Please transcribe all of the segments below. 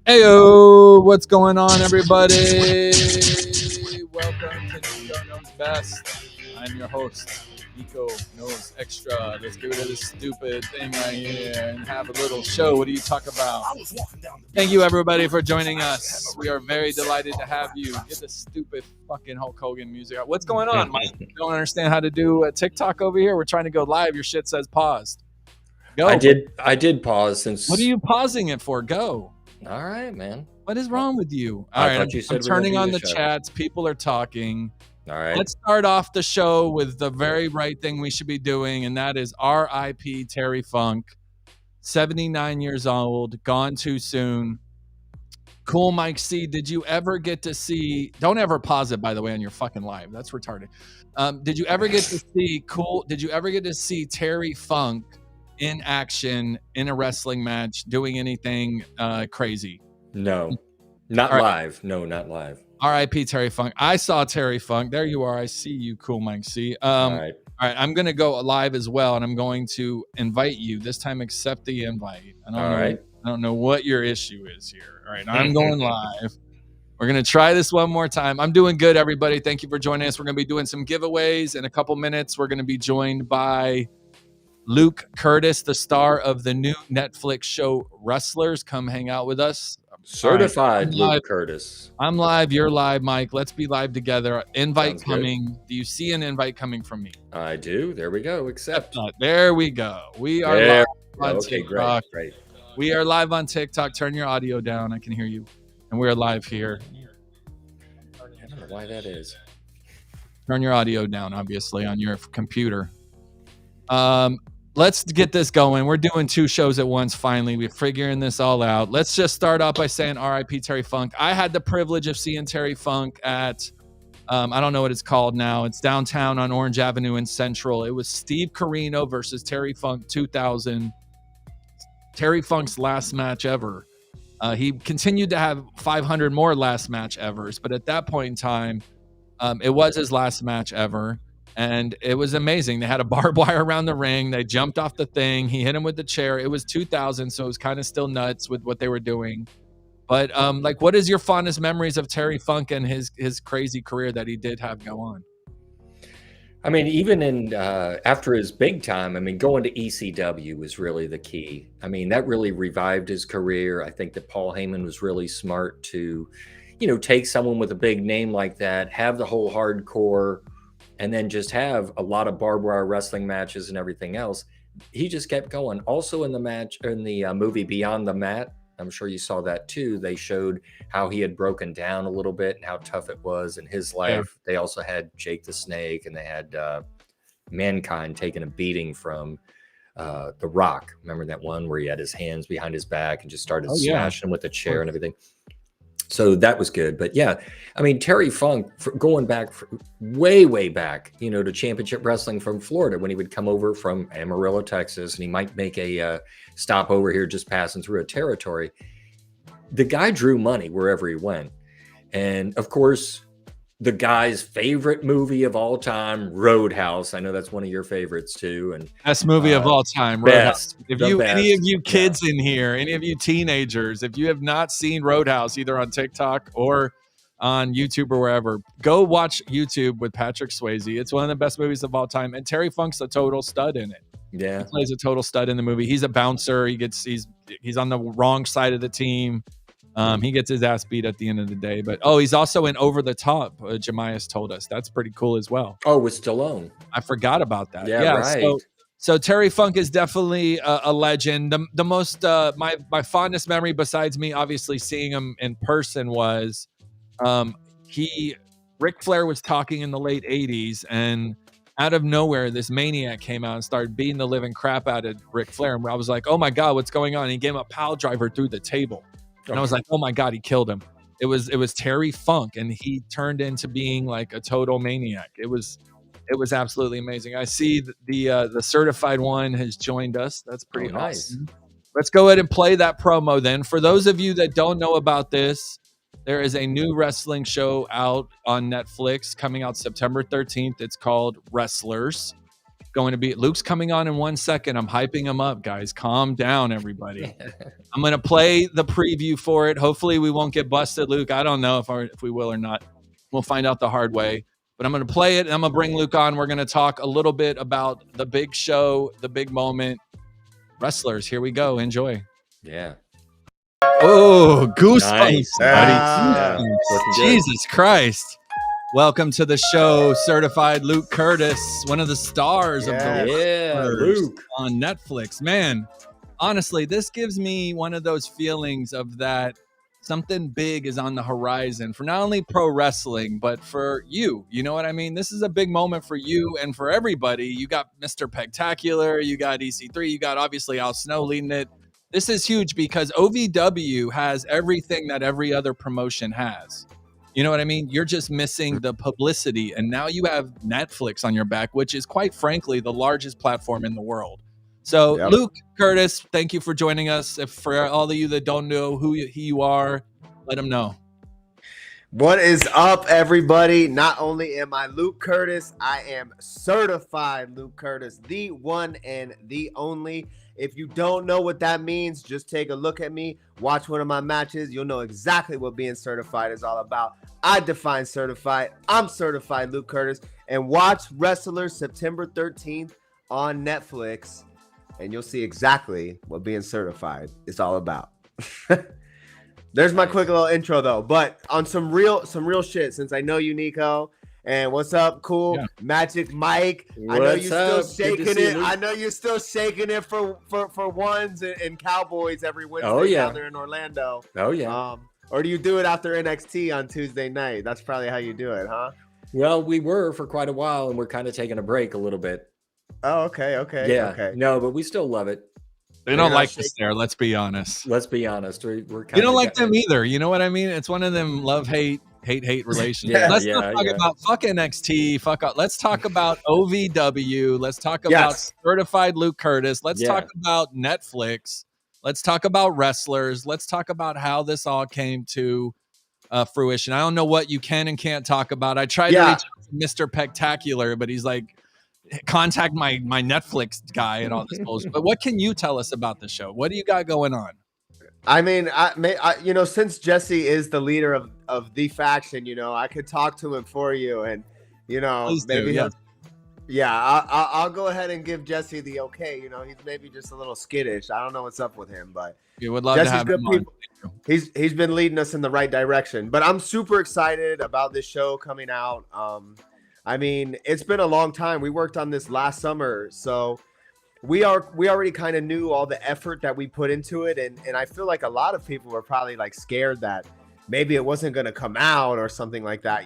Heyo, what's going on, everybody? Welcome to Niko Knows Best. I'm your host, Niko Knows Extra. Let's get rid of this stupid thing right here and have a little show. What do you talk about? Thank you, everybody, for joining us. We are very delighted to have you. Get the stupid fucking Hulk Hogan music out. What's going on, Mike? You don't understand how to do a TikTok over here? We're trying to go live. Your shit says paused. Go. I did pause since. What are you pausing it for? Go. All right, man. What is wrong with you? I All right, thought you said I'm we're gonna turning do on the the show. chats. People are talking. All right. Let's start off the show with the very right thing we should be doing, and that is R.I.P. Terry Funk, 79 years old, gone too soon. Cool Mike C, did you ever get to see, don't ever pause it, by the way, on your fucking live. That's retarded. Did you ever get to see Terry Funk in action in a wrestling match doing anything crazy? No, not All right. live. No, not live. R.I.P. Terry Funk. I saw Terry Funk. There you are. I see you, Cool Mike C. All right. All right. I'm going to go live as well, and I'm going to invite you. This time, accept the invite. I don't know what your issue is here. All right. I'm going live. We're going to try this one more time. I'm doing good, everybody. Thank you for joining us. We're going to be doing some giveaways in a couple minutes. We're going to be joined by Luke Curtis, the star of the new Netflix show Wrestlers. Come hang out with us. Certified right. Luke Curtis. I'm live. You're live, Mike. Let's be live together. Invite Sounds coming. Good. Do you see an invite coming from me? I do. There we go. Accept. There we go. We are live on TikTok. Great. We are live on TikTok. Turn your audio down. I can hear you. And we're live here. I don't know why that is. Turn your audio down, obviously, on your computer. Let's get this going. We're doing two shows at once, finally. We're figuring this all out. Let's just start off by saying R.I.P. Terry Funk. I had the privilege of seeing Terry Funk at, I don't know what it's called now. It's downtown on Orange Avenue in Central. It was Steve Corino versus Terry Funk 2000. Terry Funk's last match ever. He continued to have 500 more last match evers, but at that point in time, it was his last match ever. And it was amazing. They had a barbed wire around the ring. They jumped off the thing. He hit him with the chair. It was 2000, so it was kind of still nuts with what they were doing. But what is your fondest memories of Terry Funk and his crazy career that he did have go on? I mean, even in after his big time, I mean, going to ECW was really the key. I mean, that really revived his career. I think that Paul Heyman was really smart to, take someone with a big name like that, have the whole hardcore, and then just have a lot of barbed wire wrestling matches and everything else. He just kept going. Also in the movie Beyond the Mat, I'm sure you saw that too. They showed how he had broken down a little bit and how tough it was in his life. Yeah. They also had Jake the Snake, and they had Mankind taking a beating from The Rock. Remember that one where he had his hands behind his back and just started smashing him with the chair and everything? So that was good. But yeah, I mean, Terry Funk, going back way back, to championship wrestling from Florida, when he would come over from Amarillo, Texas, and he might make a stop over here just passing through a territory. The guy drew money wherever he went. And of course, the guy's favorite movie of all time, Roadhouse. I know that's one of your favorites too. And best movie of all time, Roadhouse. Any of you kids in here, any of you teenagers, if you have not seen Roadhouse either on TikTok or on YouTube or wherever, go watch YouTube with Patrick Swayze. It's one of the best movies of all time, and Terry Funk's a total stud in it. Yeah, he plays a total stud in the movie. He's a bouncer. He's on the wrong side of the team. He gets his ass beat at the end of the day. But, he's also in Over the Top, Jemias told us. That's pretty cool as well. Oh, with Stallone. I forgot about that. Yeah, right. So Terry Funk is definitely a legend. The most, my fondest memory, besides me obviously seeing him in person, was Ric Flair was talking in the late 80s, and out of nowhere, this maniac came out and started beating the living crap out of Ric Flair. And I was like, oh my God, what's going on? And he gave him a pile driver through the table. And I was like, oh my God, he killed him. It was Terry Funk, and he turned into being like a total maniac. It was absolutely amazing. I see the certified one has joined us. That's pretty awesome. Nice. Let's go ahead and play that promo then. For those of you that don't know about this, there is a new wrestling show out on Netflix coming out September 13th. It's called Wrestlers. going to be. Luke's coming on in 1 second. I'm hyping him up, guys. Calm down, everybody. I'm going to play the preview for it. Hopefully we won't get busted, Luke. I don't know if we will or not. We'll find out the hard way. But I'm going to play it, and I'm going to bring Luke on. We're going to talk a little bit about the big show, the big moment. Wrestlers, here we go. Enjoy. Yeah. Oh, goosebumps, Nice. buddy. Looking good. Jesus Christ. Welcome to the show, certified Luke Curtis, one of the stars of the Luke on Netflix. Man, honestly, this gives me one of those feelings of that something big is on the horizon for not only pro wrestling, but for you. You know what I mean? This is a big moment for you and for everybody. You got Mr. Spectacular, you got EC3, you got obviously Al Snow leading it. This is huge because OVW has everything that every other promotion has. You know what I mean? You're just missing the publicity, and now you have Netflix on your back, which is quite frankly the largest platform in the world. So, Luke Curtis, thank you for joining us. If for all of you that don't know who you are, let them know. What is up, everybody? Not only am I Luke Curtis, I am certified Luke Curtis, the one and the only. If you don't know what that means, just take a look at me, watch one of my matches. You'll know exactly what being certified is all about. I define certified. I'm certified Luke Curtis. And watch Wrestlers September 13th on Netflix, and you'll see exactly what being certified is all about. There's my quick little intro, though. But on some real shit, since I know you, Niko. And what's up, cool? Yeah. Magic Mike. I know you're still shaking it. I know you're still shaking it for ones and Cowboys every Wednesday down there in Orlando. Oh yeah. Or do you do it after NXT on Tuesday night? That's probably how you do it, huh? Well, we were for quite a while, and we're kind of taking a break a little bit. Oh, okay. Yeah. Okay. No, but we still love it. They don't like us there. Let's be honest. We're kind of. You don't like them either. You know what I mean? It's one of them love-hate relationship. Let's not talk about fuck NXT. Fuck up. Let's talk about OVW. Let's talk about certified Luke Curtis. Let's talk about Netflix. Let's talk about wrestlers. Let's talk about how this all came to fruition. I don't know what you can and can't talk about. I tried to reach out to Mr. Spectacular, but he's like, contact my Netflix guy and all this bullshit. But what can you tell us about the show? What do you got going on? I mean, I since Jesse is the leader of the faction, I could talk to him for you, and maybe I'll go ahead and give Jesse the okay. He's maybe just a little skittish. I don't know what's up with him, but you would love Jesse's to have him on. He's been leading us in the right direction. But I'm super excited about this show coming out. I mean, it's been a long time. We worked on this last summer, so we already kind of knew all the effort that we put into it, and I feel like a lot of people were probably like scared that maybe it wasn't going to come out or something like that,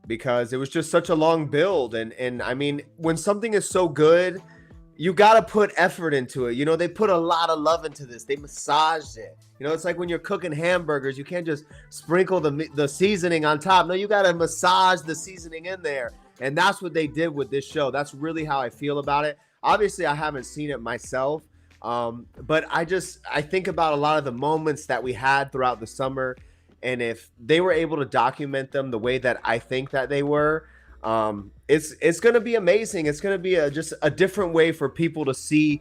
because it was just such a long build, and I mean, when something is so good, you got to put effort into it. They put a lot of love into this. They massaged it. It's like when you're cooking hamburgers, you can't just sprinkle the seasoning on top. No, you got to massage the seasoning in there, and that's what they did with this show. That's really how I feel about it. Obviously, I haven't seen it myself, but I think about a lot of the moments that we had throughout the summer, and if they were able to document them the way that I think that they were, it's going to be amazing. It's going to be just a different way for people to see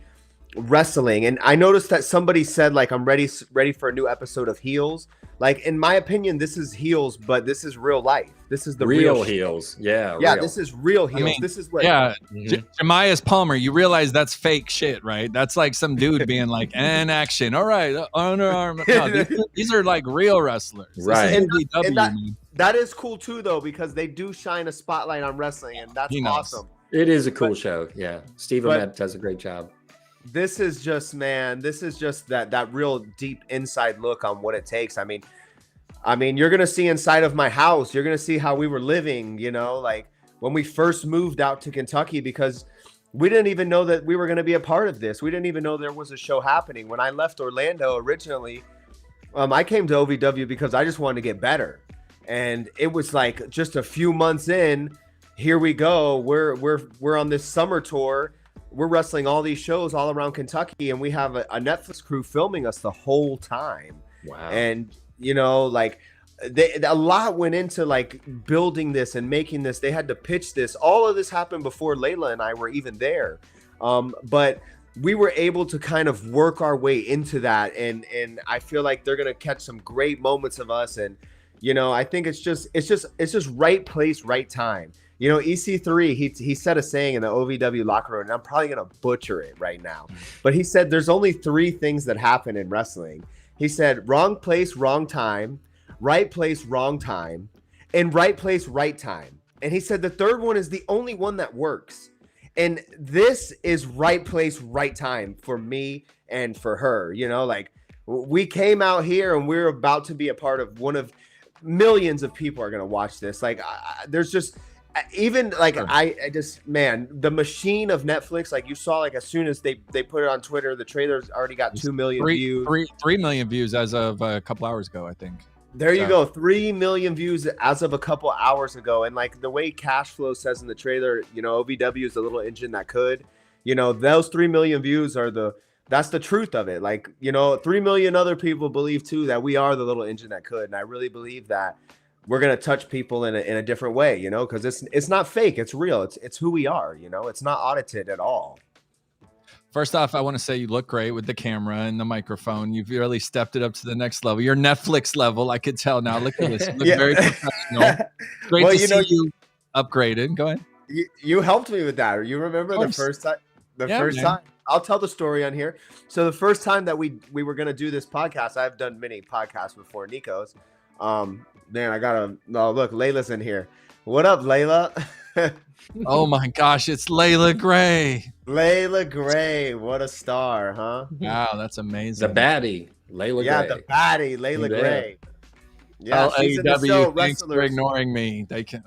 wrestling. And I noticed that somebody said, like, I'm ready for a new episode of Heels. Like, in my opinion, this is Heels, but this is real life. This is the real Heels. Yeah. Yeah. This is real Heels. This is what. Yeah. Jemias Palmer, you realize that's fake shit, right? That's like some dude being like, and action. All right. Underarm. No, these are like real wrestlers. Right. And that is cool too, though, because they do shine a spotlight on wrestling, and that's awesome. It is a cool show. Yeah. Steve Ahmed does a great job. This is just that real deep inside look on what it takes. I mean, you're going to see inside of my house. You're going to see how we were living, like when we first moved out to Kentucky, because we didn't even know that we were going to be a part of this. We didn't even know there was a show happening. When I left Orlando originally, I came to OVW because I just wanted to get better. And it was like just a few months in, here we go. We're on this summer tour. We're wrestling all these shows all around Kentucky, and we have a Netflix crew filming us the whole time. Wow. And like a lot went into like building this and making this. They had to pitch this. All of this happened before Layla and I were even there. But we were able to kind of work our way into that, and I feel like they're gonna catch some great moments of us. And I think it's just right place, right time. EC3, he said a saying in the OVW locker room, and I'm probably gonna butcher it right now, but he said there's only 3 things that happen in wrestling. He said wrong place, wrong time, right place, wrong time, and right place, right time. And he said the third one is the only one that works. And this is right place, right time for me and for her. Like we came out here and we're about to be a part of one of millions of people are going to watch this. Like there's just even like I just, man, the machine of Netflix, like you saw, like as soon as they put it on Twitter, the trailer's already got 2 million views. 3 million views as of a couple hours ago, I think. There you go. 3 million views as of a couple hours ago. And like the way Cash Flow says in the trailer, OVW is the little engine that could, those 3 million views that's the truth of it. Like, 3 million other people believe too that we are the little engine that could. And I really believe that we're going to touch people in a different way, because it's not fake. It's real. It's who we are, it's not audited at all. First off, I want to say you look great with the camera and the microphone. You've really stepped it up to the next level. You're Netflix level. I could tell now. Look at this. You look very professional. Great to see you upgraded. Go ahead. You helped me with that. You remember the first time? First time. I'll tell the story on here. So the first time that we were going to do this podcast, I've done many podcasts before Niko's. Man, look, Layla's in here. What up, Layla? Oh my gosh, it's Layla Gray. Layla Gray, what a star, huh? Wow, that's amazing. The baddie, Layla Gray. Yeah, the baddie, Layla Gray. Yeah, she's in the show, thanks for ignoring me. They can.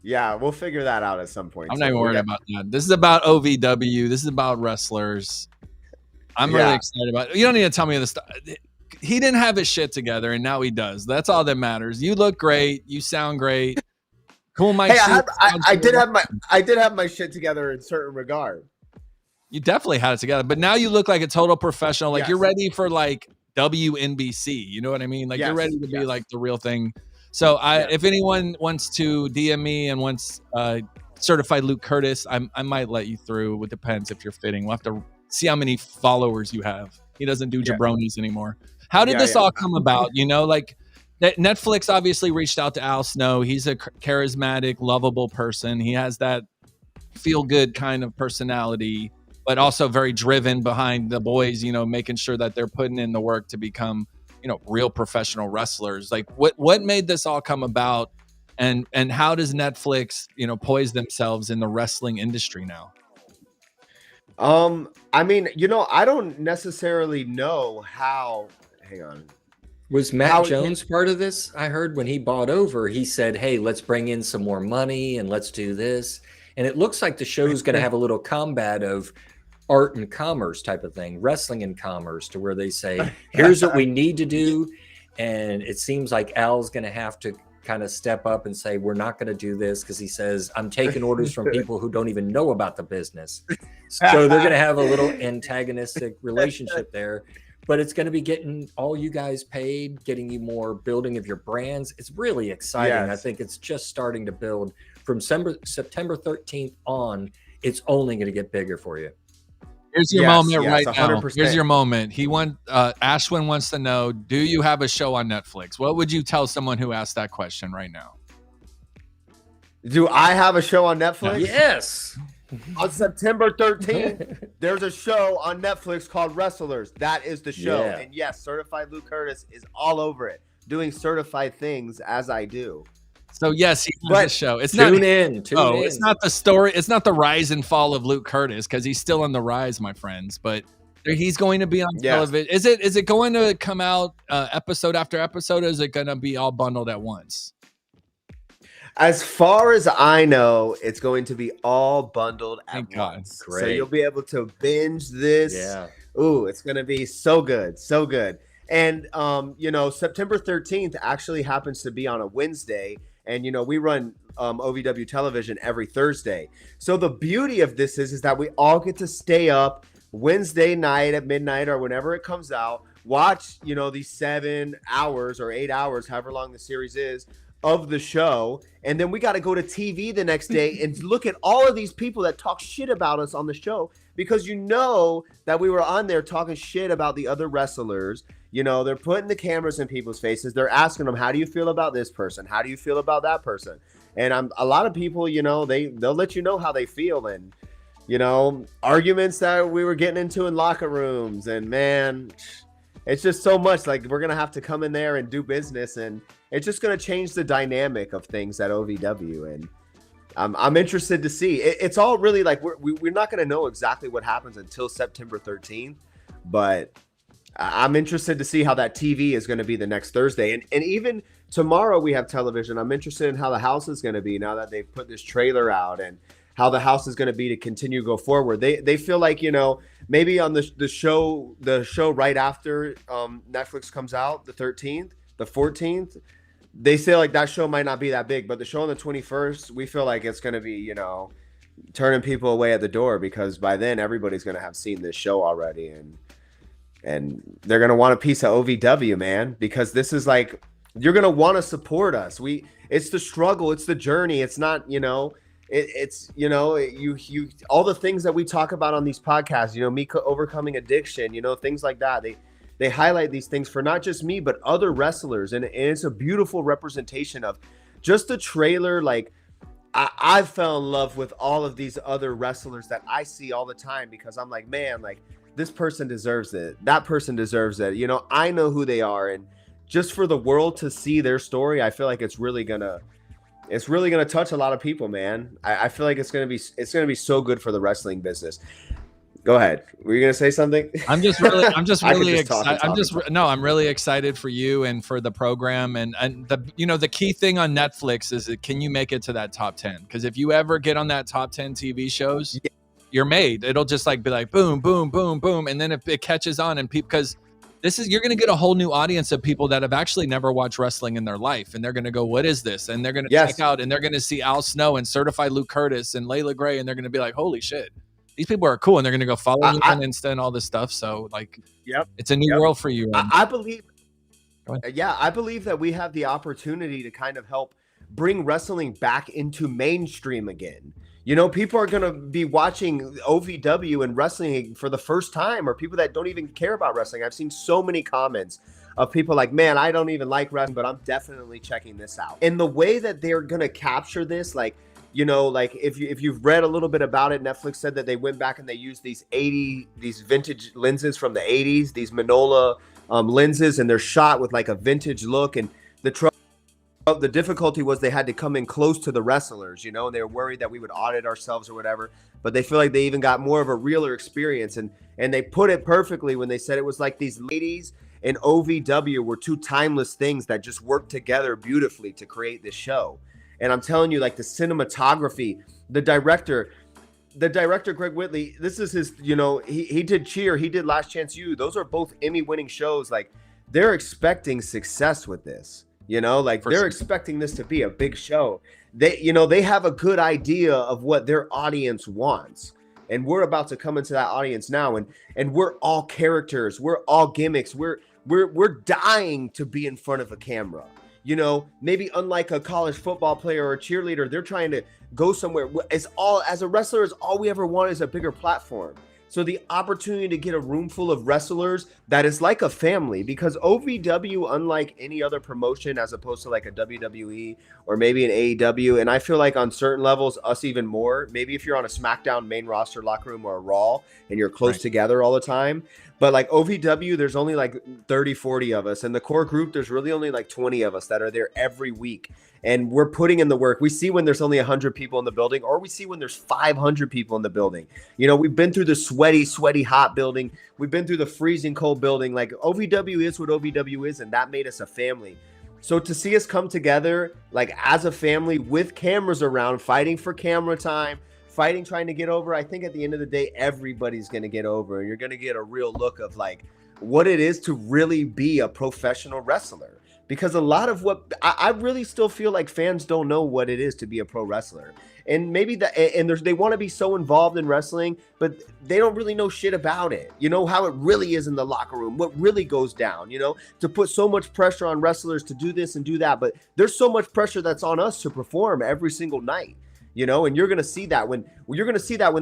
Yeah, we'll figure that out at some point. I'm not even worried about that. This is about OVW. This is about wrestlers. I'm really excited about it. You don't need to tell me the stuff. He didn't have his shit together, and now he does. That's all that matters. You look great. You sound great. Cool, Mike. Hey, I did have my shit together in certain regard. You definitely had it together, but now you look like a total professional. Like you're ready for like WNBC. You know what I mean? Like you're ready to be like the real thing. So if anyone wants to DM me and wants certified Luke Curtis, I might let you through. It depends if you're fitting. We'll have to see how many followers you have. He doesn't do jabronis anymore. How did this all come about? Like Netflix obviously reached out to Al Snow. He's a charismatic, lovable person. He has that feel-good kind of personality, but also very driven behind the boys, making sure that they're putting in the work to become, real professional wrestlers. Like what made this all come about, and how does Netflix, poise themselves in the wrestling industry now? I mean, I don't necessarily know how. Hang on. Was Matt Jones part of this? I heard when he bought over, he said, hey, let's bring in some more money and let's do this. And it looks like the show is going to have a little combat of art and commerce type of thing, wrestling and commerce, to where they say, here's what we need to do. And it seems like Al's going to have to kind of step up and say, we're not going to do this, because he says, I'm taking orders from people who don't even know about the business. So they're going to have a little antagonistic relationship there. But it's going to be getting all you guys paid, getting you more building of your brands. It's really exciting. I think it's just starting to build. From September 13th on, it's only going to get bigger for you. Here's your moment right 100%. Now. Here's your moment. Ashwin wants to know, do you have a show on Netflix? What would you tell someone who asked that question right now? Do I have a show on Netflix? Yes. On September 13th, there's a show on Netflix called Wrestlers. That is the show. Yeah. And yes, Certified Luke Curtis is all over it, doing certified things as I do. So yes, he has a show. It's not It's not the story. It's not the rise and fall of Luke Curtis, because he's still on the rise, my friends. But he's going to be on television. Is it going to come out episode after episode, or is it going to be all bundled at once? As far as I know, it's going to be all bundled at once. Great. So you'll be able to binge this. Yeah. Ooh, it's going to be so good. So good. And, September 13th actually happens to be on a Wednesday. And, we run OVW television every Thursday. So the beauty of this is that we all get to stay up Wednesday night at midnight or whenever it comes out. watch, you know, these 7 hours or 8 hours, however long the series is, of the show, and then we got to go to TV the next day and look at all of these people that talk shit about us on the show, because you know that we were on there talking shit about the other wrestlers. You know, they're putting the cameras in people's faces. They're asking them, how do you feel about this person? How do you feel about that person? And a lot of people, you know, they'll let you know how they feel. And, you know, arguments that we were getting into in locker rooms, and man, it's just so much. Like, we're going to have to come in there and do business, and it's just going to change the dynamic of things at OVW. And I'm interested to see. It's all really like, we're not going to know exactly what happens until September 13th, but I'm interested to see how that TV is going to be the next Thursday. And even tomorrow we have television. I'm interested in how the house is going to be now that they've put this trailer out, and how the house is going to be to continue to go forward. They feel like, you know, maybe on the show right after Netflix comes out, the 13th, the 14th, they say like that show might not be that big, but the show on the 21st, we feel like it's going to be, you know, turning people away at the door, because by then everybody's going to have seen this show already, and they're going to want a piece of OVW, man, because this is like, you're going to want to support us. It's the struggle, it's the journey. It's not, you know, it's, you know, you all the things that we talk about on these podcasts, you know, me overcoming addiction, you know, things like that. They highlight these things for not just me, but other wrestlers. And it's a beautiful representation of just the trailer. Like, I fell in love with all of these other wrestlers that I see all the time, because I'm like, man, like, this person deserves it. That person deserves it. You know, I know who they are. And just for the world to see their story, I feel like it's really gonna touch a lot of people, man. I feel like it's gonna be so good for the wrestling business. Go ahead. Were you gonna say something? I'm just really excited. I'm really excited for you and for the program. And the, you know, the key thing on Netflix is that, can you make it to that top 10? Because if you ever get on that top 10 TV shows, you're made. It'll just like be like boom, boom, boom, boom, and then if it catches on, and people, because you're going to get a whole new audience of people that have actually never watched wrestling in their life, and they're going to go, what is this? And they're going to check out, and they're going to see Al Snow and Certified Luke Curtis and Layla Gray, and they're going to be like, holy shit, these people are cool, and they're going to go follow you on Insta and all this stuff. So like, it's a new world for you. I believe that we have the opportunity to kind of help bring wrestling back into mainstream again. You know, people are going to be watching OVW and wrestling for the first time, or people that don't even care about wrestling. I've seen so many comments of people like, man, I don't even like wrestling, but I'm definitely checking this out. And the way that they're going to capture this, like, you know, like if you've read a little bit about it, Netflix said that they went back and they used these vintage lenses from the 80s, these Manola lenses, and they're shot with like a vintage look. And the difficulty was they had to come in close to the wrestlers, you know, and they were worried that we would audit ourselves or whatever, but they feel like they even got more of a realer experience. And they put it perfectly when they said it was like these ladies and OVW were two timeless things that just worked together beautifully to create this show. And I'm telling you, like, the cinematography, the director, Greg Whitley, this is his, you know, he did Cheer, he did Last Chance U. Those are both Emmy winning shows. Like, they're expecting success with this. You know, like, they're expecting this to be a big show. They have a good idea of what their audience wants. And we're about to come into that audience now. And we're all characters. We're all gimmicks. We're dying to be in front of a camera. You know, maybe unlike a college football player or a cheerleader, they're trying to go somewhere. As a wrestler, is all we ever want is a bigger platform. So the opportunity to get a room full of wrestlers that is like a family, because OVW, unlike any other promotion, as opposed to like a WWE or maybe an AEW, and I feel like on certain levels, us even more, maybe if you're on a SmackDown main roster locker room or a Raw and you're close together all the time. But like OVW, there's only like 30, 40 of us. And the core group, there's really only like 20 of us that are there every week. And we're putting in the work. We see when there's only 100 people in the building, or we see when there's 500 people in the building. You know, we've been through the sweaty, hot building. We've been through the freezing cold building. Like, OVW is what OVW is, and that made us a family. So to see us come together, like, as a family with cameras around, fighting for camera time, trying to get over, I think at the end of the day, everybody's going to get over. And you're going to get a real look of like what it is to really be a professional wrestler. Because a lot of what I really still feel like fans don't know what it is to be a pro wrestler. and maybe they want to be so involved in wrestling, but they don't really know shit about it. You know how it really is in the locker room, what really goes down, you know, to put so much pressure on wrestlers to do this and do that. But there's so much pressure that's on us to perform every single night, you know, and you're going to see that when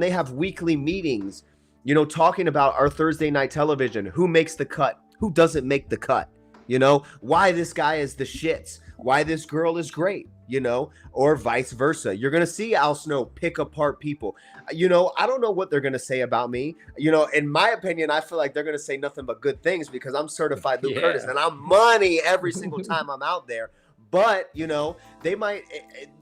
they have weekly meetings, you know, talking about our Thursday night television, who makes the cut, who doesn't make the cut, you know, why this guy is the shits, why this girl is great, you know, or vice versa. You're going to see Al Snow pick apart people. You know, I don't know what they're going to say about me. You know, in my opinion, I feel like they're going to say nothing but good things because I'm certified Luke Curtis and I'm money every single time I'm out there. But, you know, they might,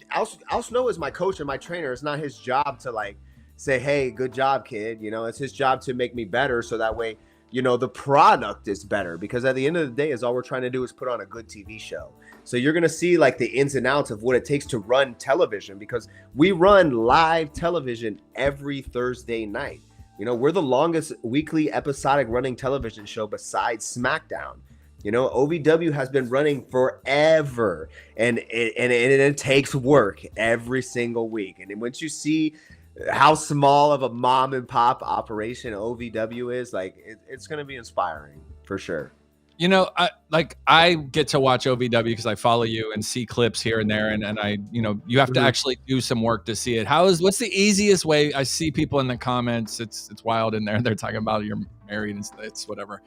Al Snow is my coach and my trainer. It's not his job to like say, hey, good job, kid. You know, it's his job to make me better. So that way, you know, the product is better, because at the end of the day is all we're trying to do is put on a good TV show. So you're going to see like the ins and outs of what it takes to run television, because we run live television every Thursday night. You know, we're the longest weekly episodic running television show besides SmackDown. You know, OVW has been running forever, and it takes work every single week. And once you see how small of a mom and pop operation OVW is, like it's going to be inspiring for sure. You know, I get to watch OVW because I follow you and see clips here and there, and I, you know, you have to actually do some work to see it. What's the easiest way? I see people in the comments, it's wild in there. They're talking about you're married and it's whatever.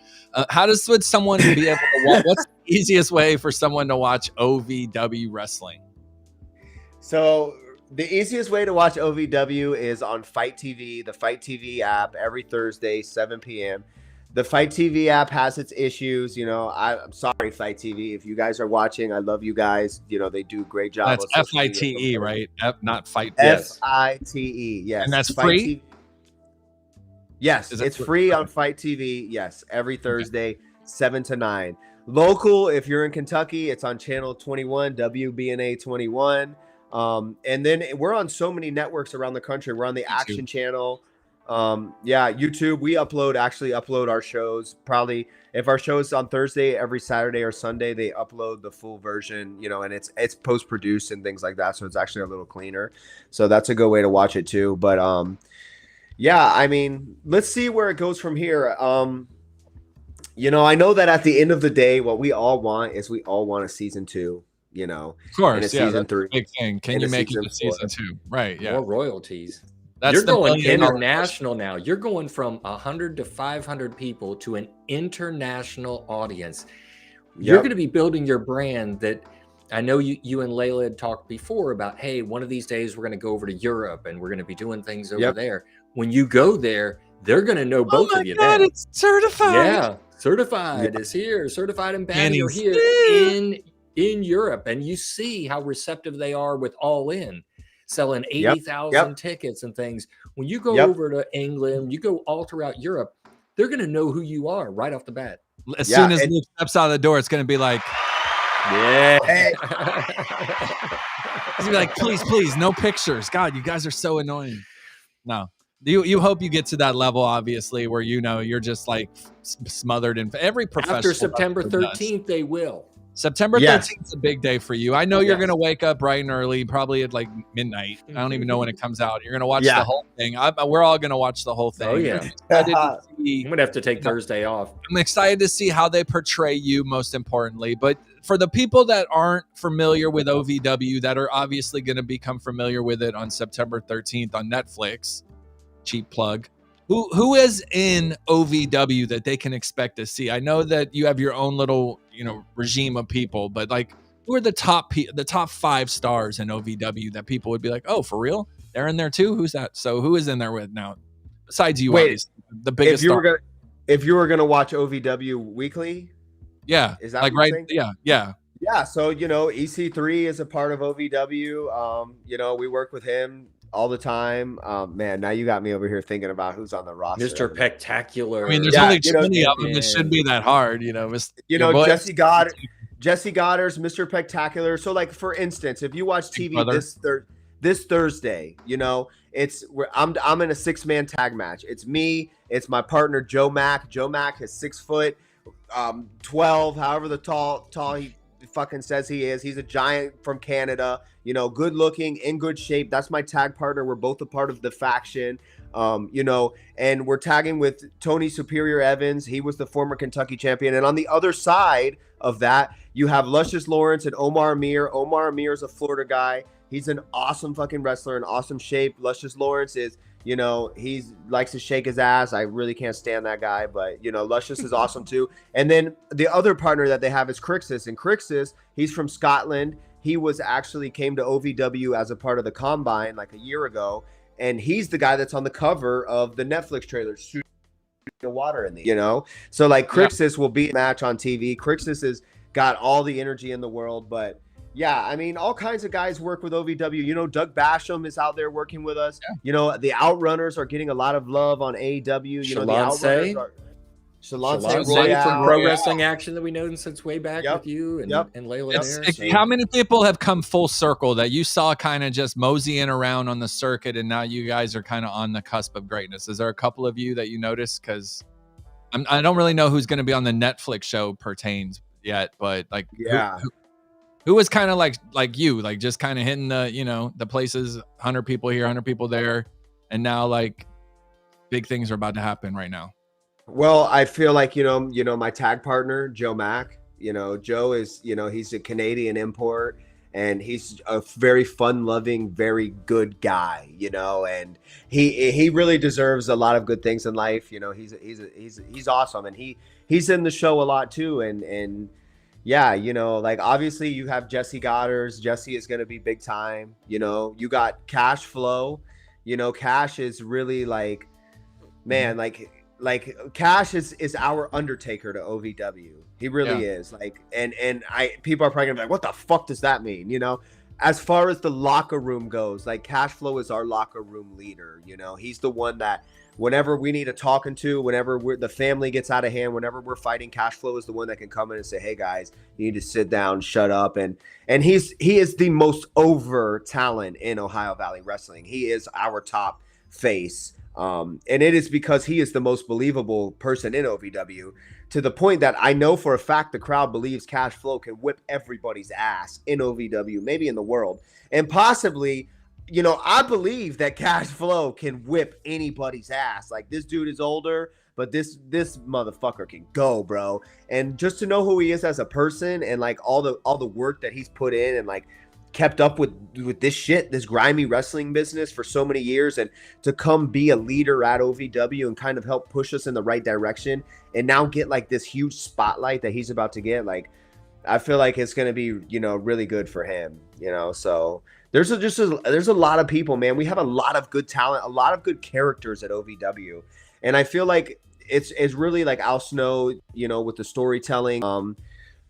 Would someone be able to watch? What's the easiest way for someone to watch OVW wrestling? So the easiest way to watch OVW is on Fight TV, the Fight TV app, every Thursday, 7 p.m. The Fight TV app has its issues. You know, I'm sorry, Fight TV. If you guys are watching, I love you guys. You know, they do a great job. That's FITE, right? Not Fight. FITE, yes. And that's Fight free? TV. Yes, it's free on Fight TV. Yes, every Thursday, 7 to 9. Local, if you're in Kentucky, it's on channel 21, WBNA 21. And then we're on so many networks around the country. We're on the Action Channel. YouTube. We upload our shows. Probably if our show is on Thursday, every Saturday or Sunday, they upload the full version, you know, and it's post-produced and things like that. So it's actually a little cleaner. So that's a good way to watch it too. But, yeah, I mean, let's see where it goes from here. You know, I know that at the end of the day, what we all want is a season 2, you know, of course, and a yeah, season 3. Big thing. Can you make it a season 2? Right. Yeah. More royalties. That's You're going $1 million international now. You're going from 100 to 500 people to an international audience. You're going to be building your brand. That I know you and Layla had talked before about, hey, one of these days we're going to go over to Europe and we're going to be doing things over there. When you go there, they're going to know both of you. God, it's certified. Yeah, certified is here. Certified and Patty are here in Europe. And you see how receptive they are with All In. Selling 80,000 tickets and things. When you go over to England, you go all throughout Europe, they're going to know who you are right off the bat. As soon as Luke steps out of the door, it's going to be like, yeah. He's going to be like, please, no pictures. God, you guys are so annoying. No. You hope you get to that level, obviously, where, you know, you're just like smothered in every professional. After September 13th, they will. September 13th is a big day for you. I know you're going to wake up bright and early, probably at like midnight. I don't even know when it comes out. You're going to watch the whole thing. We're all going to watch the whole thing. Oh, yeah. I'm going to have to take Thursday off. I'm excited to see how they portray you, most importantly. But for the people that aren't familiar with OVW, that are obviously going to become familiar with it on September 13th on Netflix, cheap plug. Who is in OVW that they can expect to see? I know that you have your own little, you know, regime of people, but like, who are the top 5 stars in OVW that people would be like, oh, for real? They're in there too? Who's that? So who is in there with now? Besides you, obviously, the biggest star. If you were gonna watch OVW weekly, is that like right? Yeah. So, you know, EC3 is a part of OVW. You know, we work with him all the time. Man, now you got me over here thinking about who's on the roster. Mr. Spectacular. I mean, there's only 20 of them. It shouldn't be that hard, you know. Jesse Goddard's Mr. Spectacular. So, like, for instance, if you watch TV this Thursday, you know, I'm in a 6-man tag match. It's me, it's my partner Joe Mack. Joe Mack is 6 foot 12, however the tall fucking says he is. He's a giant from Canada, you know, good looking, in good shape. That's my tag partner. We're both a part of the faction. You know, and we're tagging with Tony Superior Evans. He was the former Kentucky champion. And on the other side of that, you have Luscious Lawrence and Omar Amir. Omar Amir is a Florida guy. He's an awesome fucking wrestler in awesome shape. Luscious Lawrence is, you know, he likes to shake his ass. I really can't stand that guy, but, you know, Luscious is awesome too. And then the other partner that they have is Crixus. And Crixus, he's from Scotland. He was actually came to OVW as a part of the Combine like a year ago. And he's the guy that's on the cover of the Netflix trailer, shooting the water in the, you know? So like Crixus will be a match on TV. Crixus has got all the energy in the world, but yeah, I mean, all kinds of guys work with OVW. You know, Doug Basham is out there working with us. Yeah. You know, the Outrunners are getting a lot of love on AEW. You know, the Outrunners are Shalance from Pro Wrestling Action that we know since way back with you and Layla there. How many people have come full circle that you saw kind of just moseying around on the circuit and now you guys are kind of on the cusp of greatness? Is there a couple of you that you noticed? Because I don't really know who's going to be on the Netflix show pertains yet, but like, who was kind of like you, like just kind of hitting the, you know, the places, 100 people here, 100 people there, and now like big things are about to happen right now? Well, I feel like, you know, my tag partner, Joe Mack, you know, Joe is, you know, he's a Canadian import and he's a very fun loving, very good guy, you know, and he really deserves a lot of good things in life. You know, he's awesome. And he's in the show a lot too. And yeah, you know, like obviously you have Jesse Goddard. Jesse is going to be big time. You know, you got Cash Flow, you know, Cash is really like, man, like Cash is our Undertaker to OVW. He really is. Like, and people are probably gonna be like, what the fuck does that mean? You know, as far as the locker room goes, like Cash Flow is our locker room leader. You know, he's the one that whenever we need a talking to, whenever the family gets out of hand, whenever we're fighting, Cash Flow is the one that can come in and say, hey guys, you need to sit down, shut up. And he is the most over talent in Ohio Valley Wrestling. He is our top face. And it is because he is the most believable person in OVW, to the point that I know for a fact the crowd believes Cash Flow can whip everybody's ass in OVW, maybe in the world. And possibly, you know, I believe that Cash Flow can whip anybody's ass. Like, this dude is older, but this motherfucker can go, bro. And just to know who he is as a person and like all the work that he's put in and like kept up with this shit, this grimy wrestling business for so many years, and to come be a leader at OVW and kind of help push us in the right direction and now get like this huge spotlight that he's about to get, like I feel like it's going to be, you know, really good for him, you know. So there's a lot of people, man. We have a lot of good talent, a lot of good characters at OVW, and I feel like it's really like Al Snow, you know, with the storytelling.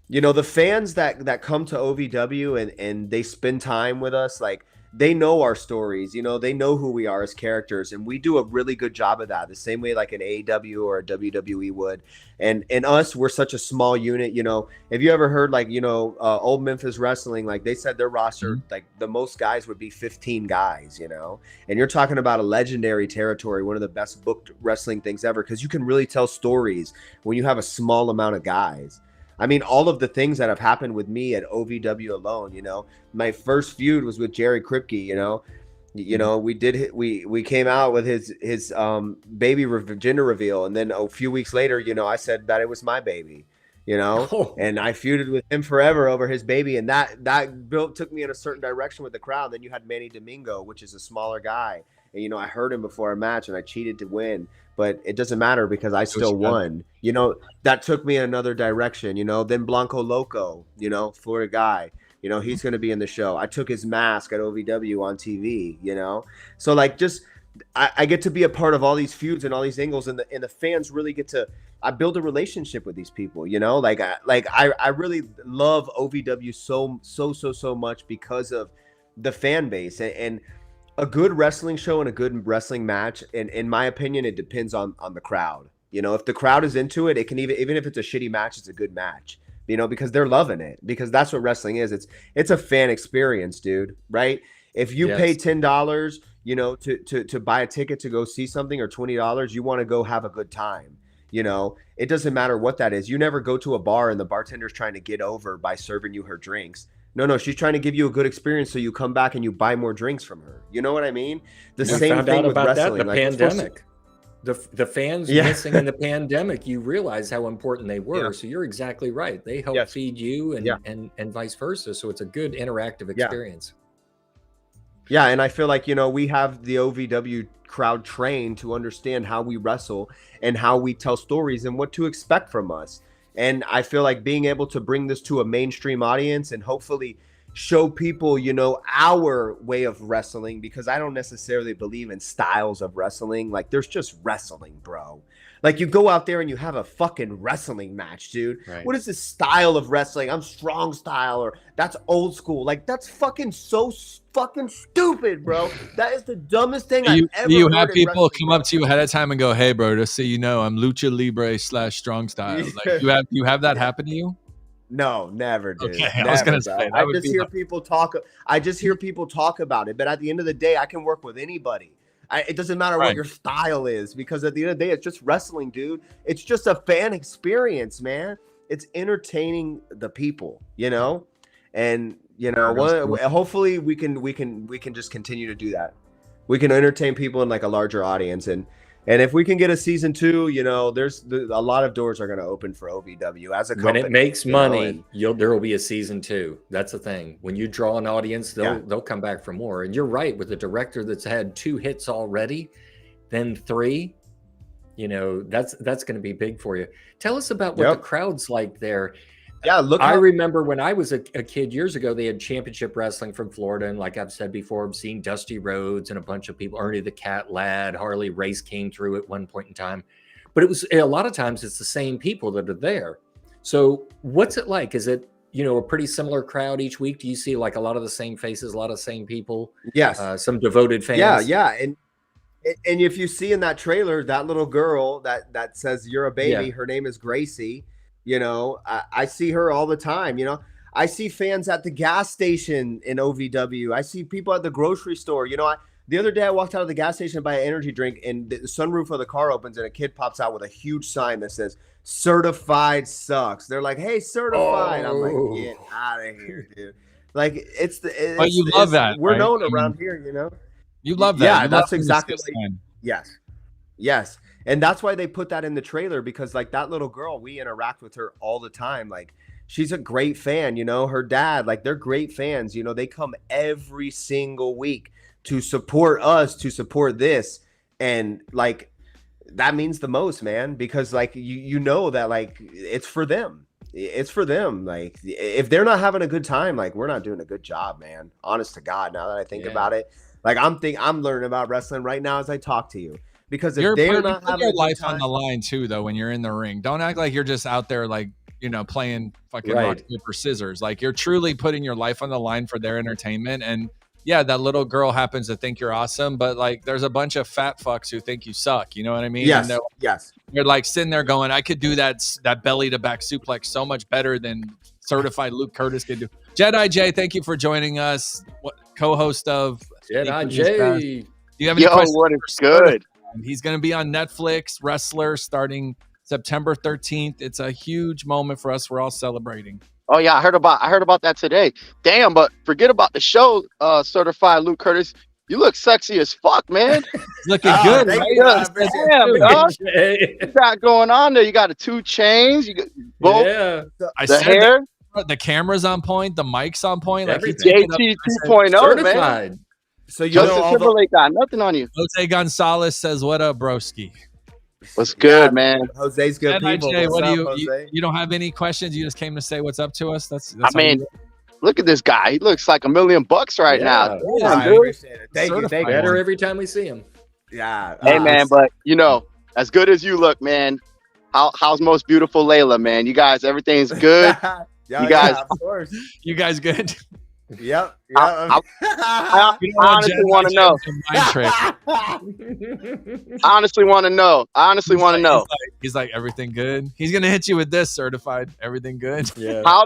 You know, the fans that come to OVW and they spend time with us, like they know our stories, you know, they know who we are as characters, and we do a really good job of that, the same way like an AEW or a WWE would. And us, we're such a small unit, you know. If you ever heard like, you know, Old Memphis Wrestling, like they said their roster, like the most guys would be 15 guys, you know. And you're talking about a legendary territory, one of the best booked wrestling things ever, because you can really tell stories when you have a small amount of guys. I mean, all of the things that have happened with me at OVW alone, you know, my first feud was with Jerry Kripke, you know, we came out with his baby gender reveal. And then a few weeks later, you know, I said that it was my baby, you know, and I feuded with him forever over his baby. And that took me in a certain direction with the crowd. Then you had Manny Domingo, which is a smaller guy. And, you know, I heard him before a match and I cheated to win, but it doesn't matter because I still won. You know, that took me in another direction, you know. Then Blanco Loco, you know, Florida guy, you know, he's going to be in the show. I took his mask at OVW on TV, you know. So like, just I get to be a part of all these feuds and all these angles, and the fans really get to, I build a relationship with these people, you know. Like I really love OVW so much because of the fan base. And a good wrestling show and a good wrestling match, and in my opinion, it depends on the crowd. You know, if the crowd is into it, it can even if it's a shitty match, it's a good match, you know, because they're loving it, because that's what wrestling is. It's a fan experience, dude, right? If you pay $10, you know, to buy a ticket to go see something, or $20, you want to go have a good time. It doesn't matter what that is. You never go to a bar and the bartender's trying to get over by serving you her drinks. No, she's trying to give you a good experience so you come back and you buy more drinks from her. You know what I mean? The same thing with wrestling. The pandemic. The fans missing in the pandemic, you realize how important they were. So you're exactly right. They help feed you and vice versa. So it's a good interactive experience. Yeah, and I feel like, we have the OVW crowd trained to understand how we wrestle and how we tell stories and what to expect from us. And I feel like being able to bring this to a mainstream audience and hopefully show people, our way of wrestling, because I don't necessarily believe in styles of wrestling. Like, there's just wrestling, bro. Like, you go out there and you have a fucking wrestling match, dude. Right. What is this style of wrestling? I'm strong style, or that's old school. Like, that's fucking so fucking stupid, bro. That is the dumbest thing I've ever heard. You have people come up to you ahead of time and go, "Hey, bro, just so you know, I'm lucha libre / strong style." Like, you have that happen to you? No, never, dude. Okay, never, I was gonna say I just hear people talk. I just hear people talk about it. But at the end of the day, I can work with anybody. It doesn't matter what your style is, because at the end of the day, it's just wrestling, dude. It's just a fan experience, man. It's entertaining the people, and hopefully we can just continue to do that. We can entertain people in like a larger audience, and if we can get a season 2, there's a lot of doors are going to open for OVW as a company. When it makes money, there will be a season 2. That's the thing. When you draw an audience, they'll come back for more. And you're right, with a director that's had 2 hits already, then 3, that's going to be big for you. Tell us about what the crowd's like there. Yeah, I remember when I was a kid years ago, they had championship wrestling from Florida. And like I've said before, I've seen Dusty Rhodes and a bunch of people, Ernie the Cat Lad, Harley Race came through at one point in time. But it was a lot of times it's the same people that are there. So what's it like? Is it, a pretty similar crowd each week? Do you see like a lot of the same faces, a lot of the same people? Yes. Some devoted fans? Yeah. And if you see in that trailer, that little girl that says you're a baby, her name is Gracie. I see her all the time. I see fans at the gas station in OVW. I see people at the grocery store. The other day I walked out of the gas station to buy an energy drink, and the sunroof of the car opens and a kid pops out with a huge sign that says "Certified sucks." They're like, "Hey, certified." I'm like, "Get out of here, dude!" Like but you love that. We're known around here, You love that. Yeah, that's exactly. Yes. And that's why they put that in the trailer, because like that little girl, we interact with her all the time. Like, she's a great fan, her dad, like they're great fans. They come every single week to support us, to support this. And like, that means the most, man, because like, that like, it's for them. It's for them. Like, if they're not having a good time, like, we're not doing a good job, man. Honest to God, now that I think about it, like I'm learning about wrestling right now as I talk to you. Because if they're not having your life on the line too, though, when you're in the ring, don't act like you're just out there like, playing fucking rock, paper, scissors. Like, you're truly putting your life on the line for their entertainment. And yeah, that little girl happens to think you're awesome, but like, there's a bunch of fat fucks who think you suck. You know what I mean? Yes. They're like sitting there going, I could do that belly to back suplex so much better than certified Luke Curtis could do. Jedi J, thank you for joining us. Co-host of Jedi J. Do you have any questions? What is good? He's going to be on Netflix, Wrestler, starting September 13th. It's a huge moment for us. We're all celebrating. Oh yeah, I heard about that today. Damn, but forget about the show. Certified Luke Curtis, you look sexy as fuck, man. Looking good. Right? Damn, dog. You got going on there. You got the 2 chains. You got both. Yeah. The hair. The camera's on point. The mic's on point. Like, JT 2.0, man. So Justin Timberlake got nothing on you. Jose Gonzalez says, "What up, broski?" What's good, man? Jose's good people. Jay, you don't have any questions? You just came to say what's up to us. That's I mean, look at this guy. He looks like $1 million right now. Yeah, dude. Thank you. Better every time we see him. Yeah. Hey, man, but as good as you look, man. How's most beautiful Layla, man? You guys, everything's good. You guys, of course. You guys good? Yep. I honestly want to know. I honestly want to know. He's like, everything good. He's gonna hit you with this certified. Everything good. Yeah. I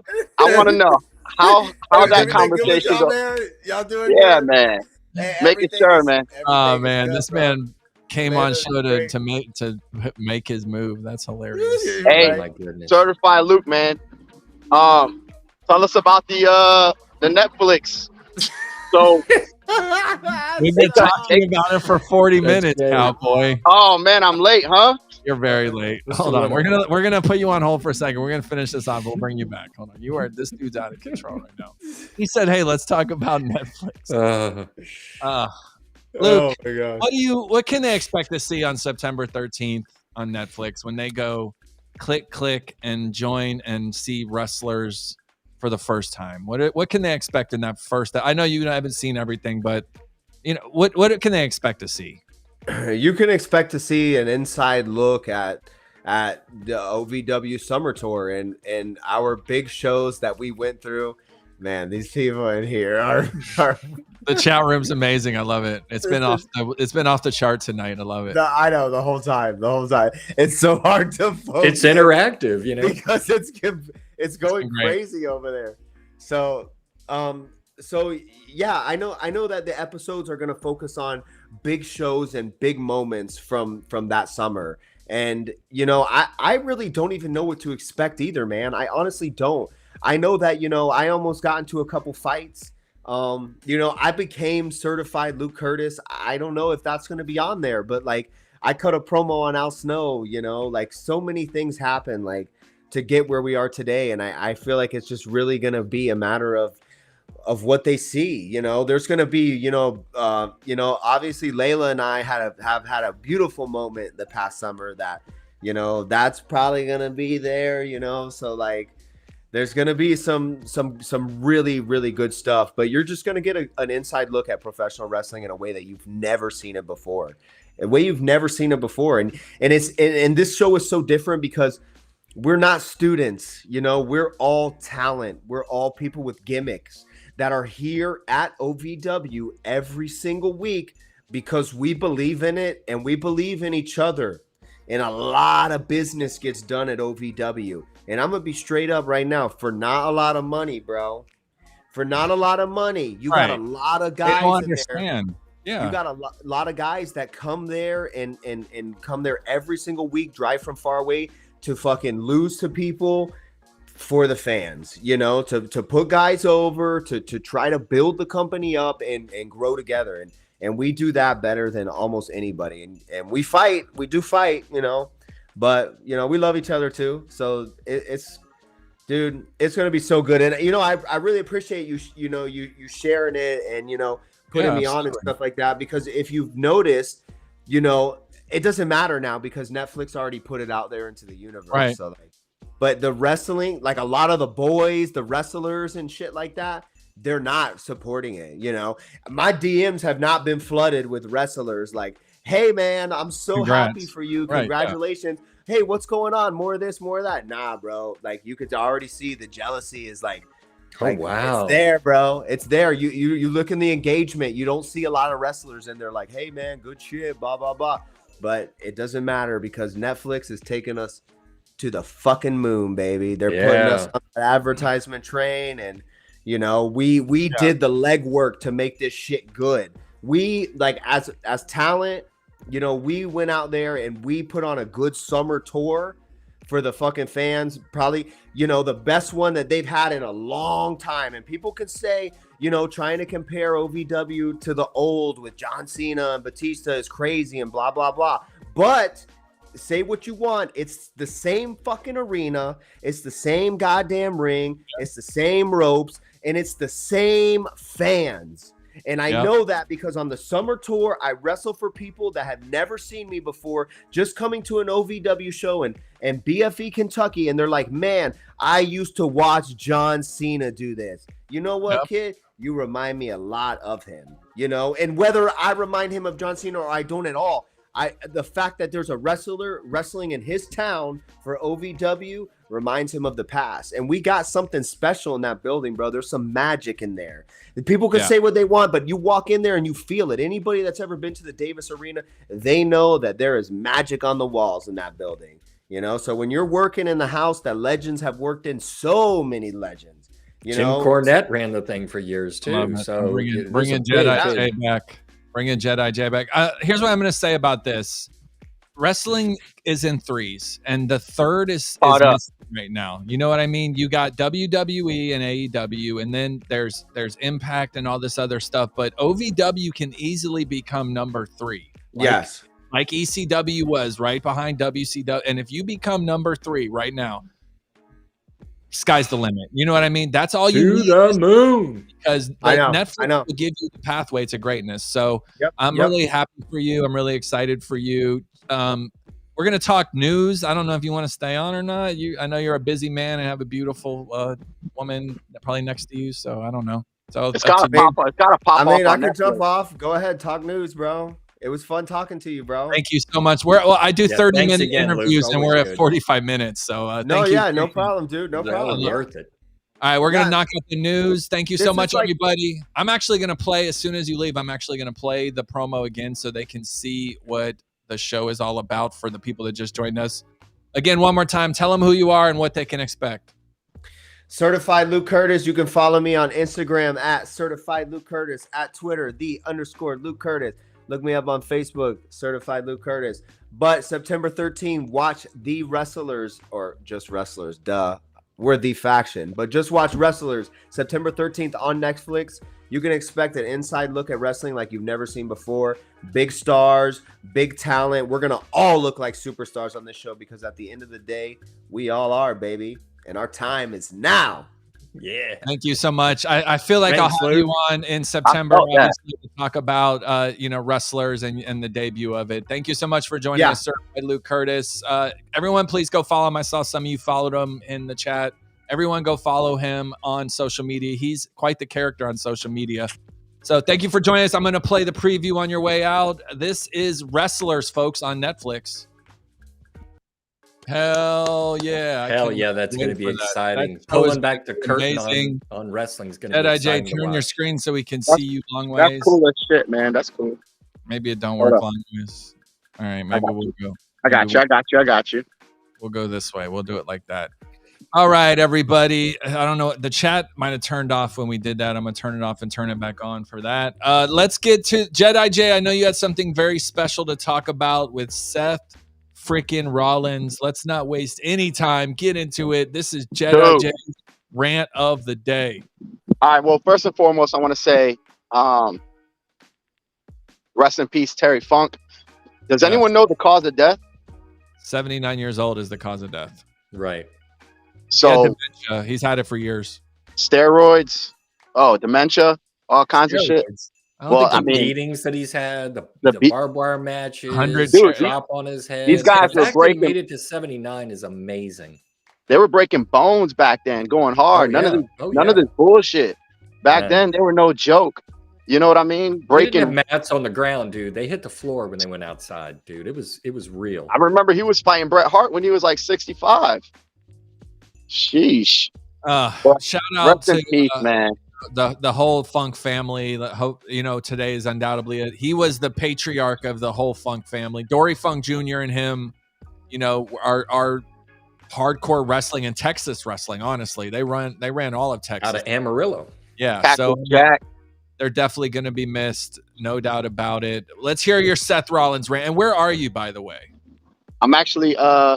want to know how that conversation goes. Y'all doing? Yeah, good? man. Hey, making sure, man. Oh man, this man. came on show to make his move. That's hilarious. Hey, Oh my goodness. certified Luke, man. Tell us about the Netflix. So We've been talking about it for 40 minutes, great. cowboy. oh man, I'm late, huh? You're very late. Just Hold a on. little. We're gonna put you on hold for a second. We're gonna finish this off. We'll bring you back. Hold on. This dude's out of control right now. He said, "Hey, let's talk about Netflix." Luke, Oh my God. what can they expect to see on September 13th on Netflix when they go click and join and see wrestlers for the first time? What can they expect in that first? I know you haven't seen everything, but what can they expect to see? You can expect to see an inside look at the OVW Summer Tour and our big shows that we went through. Man, these people in here are The chat room's amazing. I love it. It's been off the chart tonight. I love it. I know the whole time. It's so hard to focus. It's interactive, because it's going crazy over there. So yeah, I know that the episodes are going to focus on big shows and big moments from that summer. And I really don't even know what to expect either, man. I honestly don't. I know that I almost got into a couple fights. I became certified Luke Curtis. I don't know if that's going to be on there, but like I cut a promo on Al Snow, like so many things happen like to get where we are today. And I feel like it's just really going to be a matter of what they see. There's going to be, obviously Layla and I have had a beautiful moment the past summer that, that's probably going to be there, so like, there's going to be some really, really good stuff, but you're just going to get an inside look at professional wrestling in a way that you've never seen it before. And this show is so different because we're not students, we're all talent. We're all people with gimmicks that are here at OVW every single week because we believe in it and we believe in each other. And a lot of business gets done at OVW. And I'm going to be straight up right now. For not a lot of money, bro. For not a lot of money. You got a lot of guys in there. Yeah. You got a lot of guys that come there and come there every single week, drive from far away to fucking lose to people for the fans, to put guys over, to try to build the company up and grow together. And we do that better than almost anybody. And we do fight, but we love each other too. So it's going to be so good. And, I really appreciate you sharing it and, putting me on and stuff like that, because if you've noticed, it doesn't matter now because Netflix already put it out there into the universe. Right. So but the wrestling, like a lot of the boys, the wrestlers and shit like that, they're not supporting it. My DMs have not been flooded with wrestlers like, hey man, I'm so happy for you. Congratulations. Right, hey, what's going on? More of this, more of that. Nah, bro. Like you could already see the jealousy is like, wow. It's there, bro. It's there. You look in the engagement. You don't see a lot of wrestlers and they're like, hey man, good shit, blah, blah, blah. But it doesn't matter because Netflix is taking us to the fucking moon, baby. They're putting us on the advertisement train, and we did the legwork to make this shit good. We like as talent, we went out there and we put on a good summer tour for the fucking fans. Probably, the best one that they've had in a long time. And people could say, trying to compare OVW to the old with John Cena and Batista is crazy and blah, blah, blah. But say what you want. It's the same fucking arena. It's the same goddamn ring. It's the same ropes. And it's the same fans. And I know that because on the summer tour, I wrestle for people that have never seen me before, just coming to an OVW show and BFE Kentucky. And they're like, man, I used to watch John Cena do this. You know what, kid? You remind me a lot of him, and whether I remind him of John Cena or I don't at all, the fact that there's a wrestler wrestling in his town for OVW reminds him of the past. And we got something special in that building, bro. There's some magic in there. People can say what they want, but you walk in there and you feel it. Anybody that's ever been to the Davis Arena, they know that there is magic on the walls in that building. So when you're working in the house that legends have worked in, so many legends, Jim Cornette ran the thing for years too. So bringing Jedi J back. Bringing Jedi J back. Here's what I'm going to say about this. Wrestling is in threes, and the third is missing right now. You know what I mean? You got WWE and AEW, and then there's Impact and all this other stuff. But OVW can easily become number 3. Yes, like ECW was right behind WCW. And if you become number 3 right now, sky's the limit. You know what I mean? That's all you need. To the moon. Because Netflix will give you the pathway to greatness. So I'm really happy for you. I'm really excited for you. We're gonna talk news. I don't know if you want to stay on or not. I know you're a busy man and have a beautiful woman probably next to you. So I don't know. So it's gotta pop. It's gotta pop. I mean, I can Netflix. jump off. Go ahead, talk news, bro. It was fun talking to you, bro. Thank you so much. I do 30-minute interviews, Luke, and we're at 45 minutes. So no problem, dude. No problem. Worth it. All right, we're going to knock out the news. Thank you so much, everybody. I'm actually going to play, as soon as you leave, I'm actually going to play the promo again so they can see what the show is all about for the people that just joined us. Again, one more time, tell them who you are and what they can expect. Certified Luke Curtis. You can follow me on Instagram at Certified Luke Curtis, at Twitter, _Luke Curtis. Look me up on Facebook, Certified Luke Curtis. But September 13th, watch The Wrestlers, or just Wrestlers, duh. We're the faction, but just watch Wrestlers September 13th on Netflix. You can expect an inside look at wrestling like you've never seen before. Big stars, big talent. We're going to all look like superstars on this show because at the end of the day, we all are, baby. And our time is now. Yeah. Thank you so much. I feel like I'll have you on in September obviously, to talk about Wrestlers and the debut of it. Thank you so much for joining us, Certified Luke Curtis. Everyone, please go follow him. I saw some of you followed him in the chat. Everyone go follow him on social media. He's quite the character on social media. So thank you for joining us. I'm going to play the preview on your way out. This is Wrestlers, folks, on Netflix. Hell yeah. That's going to be exciting. Pulling back the curtain on wrestling is going to be exciting. Jedi J, turn your screen so we can see you long ways. That's cool as shit, man. That's cool. Maybe it don't work long ways. All right, maybe we'll go. I got you. We'll go this way. We'll do it like that. All right, everybody. I don't know. The chat might have turned off when we did that. I'm going to turn it off and turn it back on for that. Let's get to Jedi J. I know you had something very special to talk about with Seth freaking Rollins. Let's not waste any time. Get into it. This is Jedi J's rant of the day. All right. Well, first and foremost, I want to say, rest in peace, Terry Funk. Does anyone know the cause of death? 79 years old is the cause of death. Right. So dementia. He's had it for years. Steroids, dementia, all kinds of shit. I mean, meetings that he's had, the barbed wire matches, 100 drop on his head. These guys were breaking. Made it to 79 is amazing. They were breaking bones back then, going hard. None of this bullshit. Back then, they were no joke. You know what I mean? Breaking mats on the ground, dude. They hit the floor when they went outside, dude. It was real. I remember he was fighting Bret Hart when he was like 65. Sheesh. Shout out to peace, man. The whole Funk family. Today is undoubtedly it. He was the patriarch of the whole Funk family. Dory Funk Jr. and him, are hardcore wrestling and Texas wrestling. Honestly, they ran all of Texas out of Amarillo. Yeah, Cactus Jack. They're definitely going to be missed, no doubt about it. Let's hear your Seth Rollins rant. And where are you, by the way? I'm actually I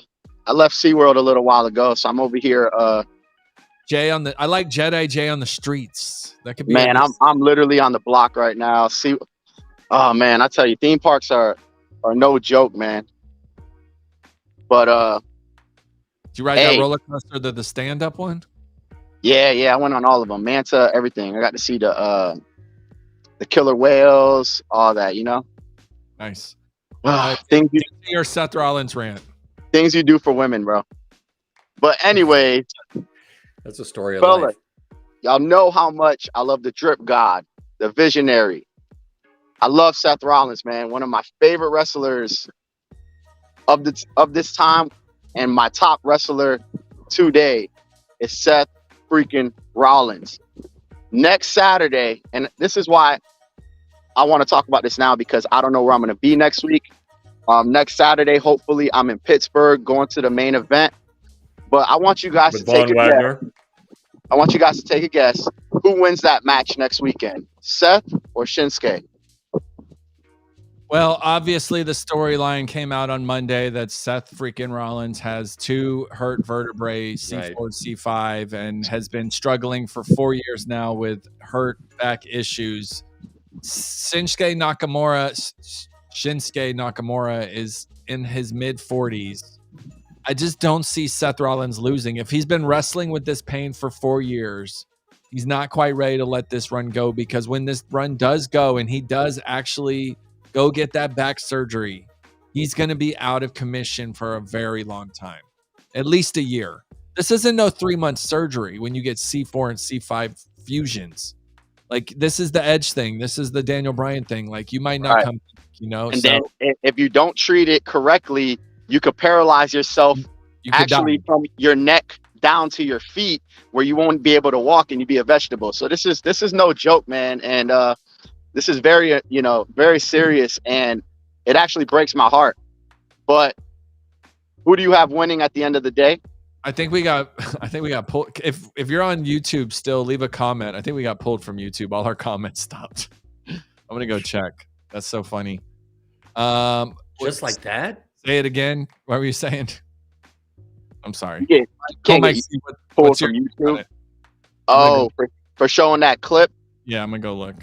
left SeaWorld a little while ago, so I'm over here. I like Jedi J on the streets. That could be. Man, I'm literally on the block right now. Oh man, I tell you, theme parks are no joke, man. But did you ride that roller coaster, the stand-up one? Yeah, I went on all of them, Manta, everything. I got to see the killer whales, all that, Nice. Your Seth Rollins rant. Things you do for women, bro. But anyway, that's a story of life. Y'all know how much I love the drip god, the visionary. I love Seth Rollins, man. One of my favorite wrestlers of this time, and my top wrestler today is Seth freaking Rollins. Next Saturday, and this is why I want to talk about this now, because I don't know where I'm going to be next week. Next Saturday, hopefully I'm in Pittsburgh going to the main event. But I want you guys to take a guess. I want you guys to take a guess. Who wins that match next weekend? Seth or Shinsuke? Well, obviously the storyline came out on Monday that Seth freaking Rollins has 2 hurt vertebrae, C4, C5, and has been struggling for 4 years now with hurt back issues. Shinsuke Nakamura is in his mid 40s. I just don't see Seth Rollins losing. If he's been wrestling with this pain for 4 years, he's not quite ready to let this run go, because when this run does go and he does actually go get that back surgery, he's going to be out of commission for a very long time, at least a year. This isn't no 3-month surgery when you get C4 and C5 fusions. Like, this is the Edge thing. This is the Daniel Bryan thing. Like, you might not come, you know. And then if you don't treat it correctly, you could paralyze yourself actually from your neck down to your feet, where you won't be able to walk and you'd be a vegetable. So this is no joke, man. And this is very, very serious, and it actually breaks my heart. But who do you have winning at the end of the day? I think we got pulled. If you're on YouTube still, leave a comment. I think we got pulled from YouTube. All our comments stopped. I'm gonna go check. That's so funny. Just like that? Say it again. What were you saying? I'm sorry. Yeah, can't get pulled from YouTube. Oh, for showing that clip? Yeah, I'm gonna go look.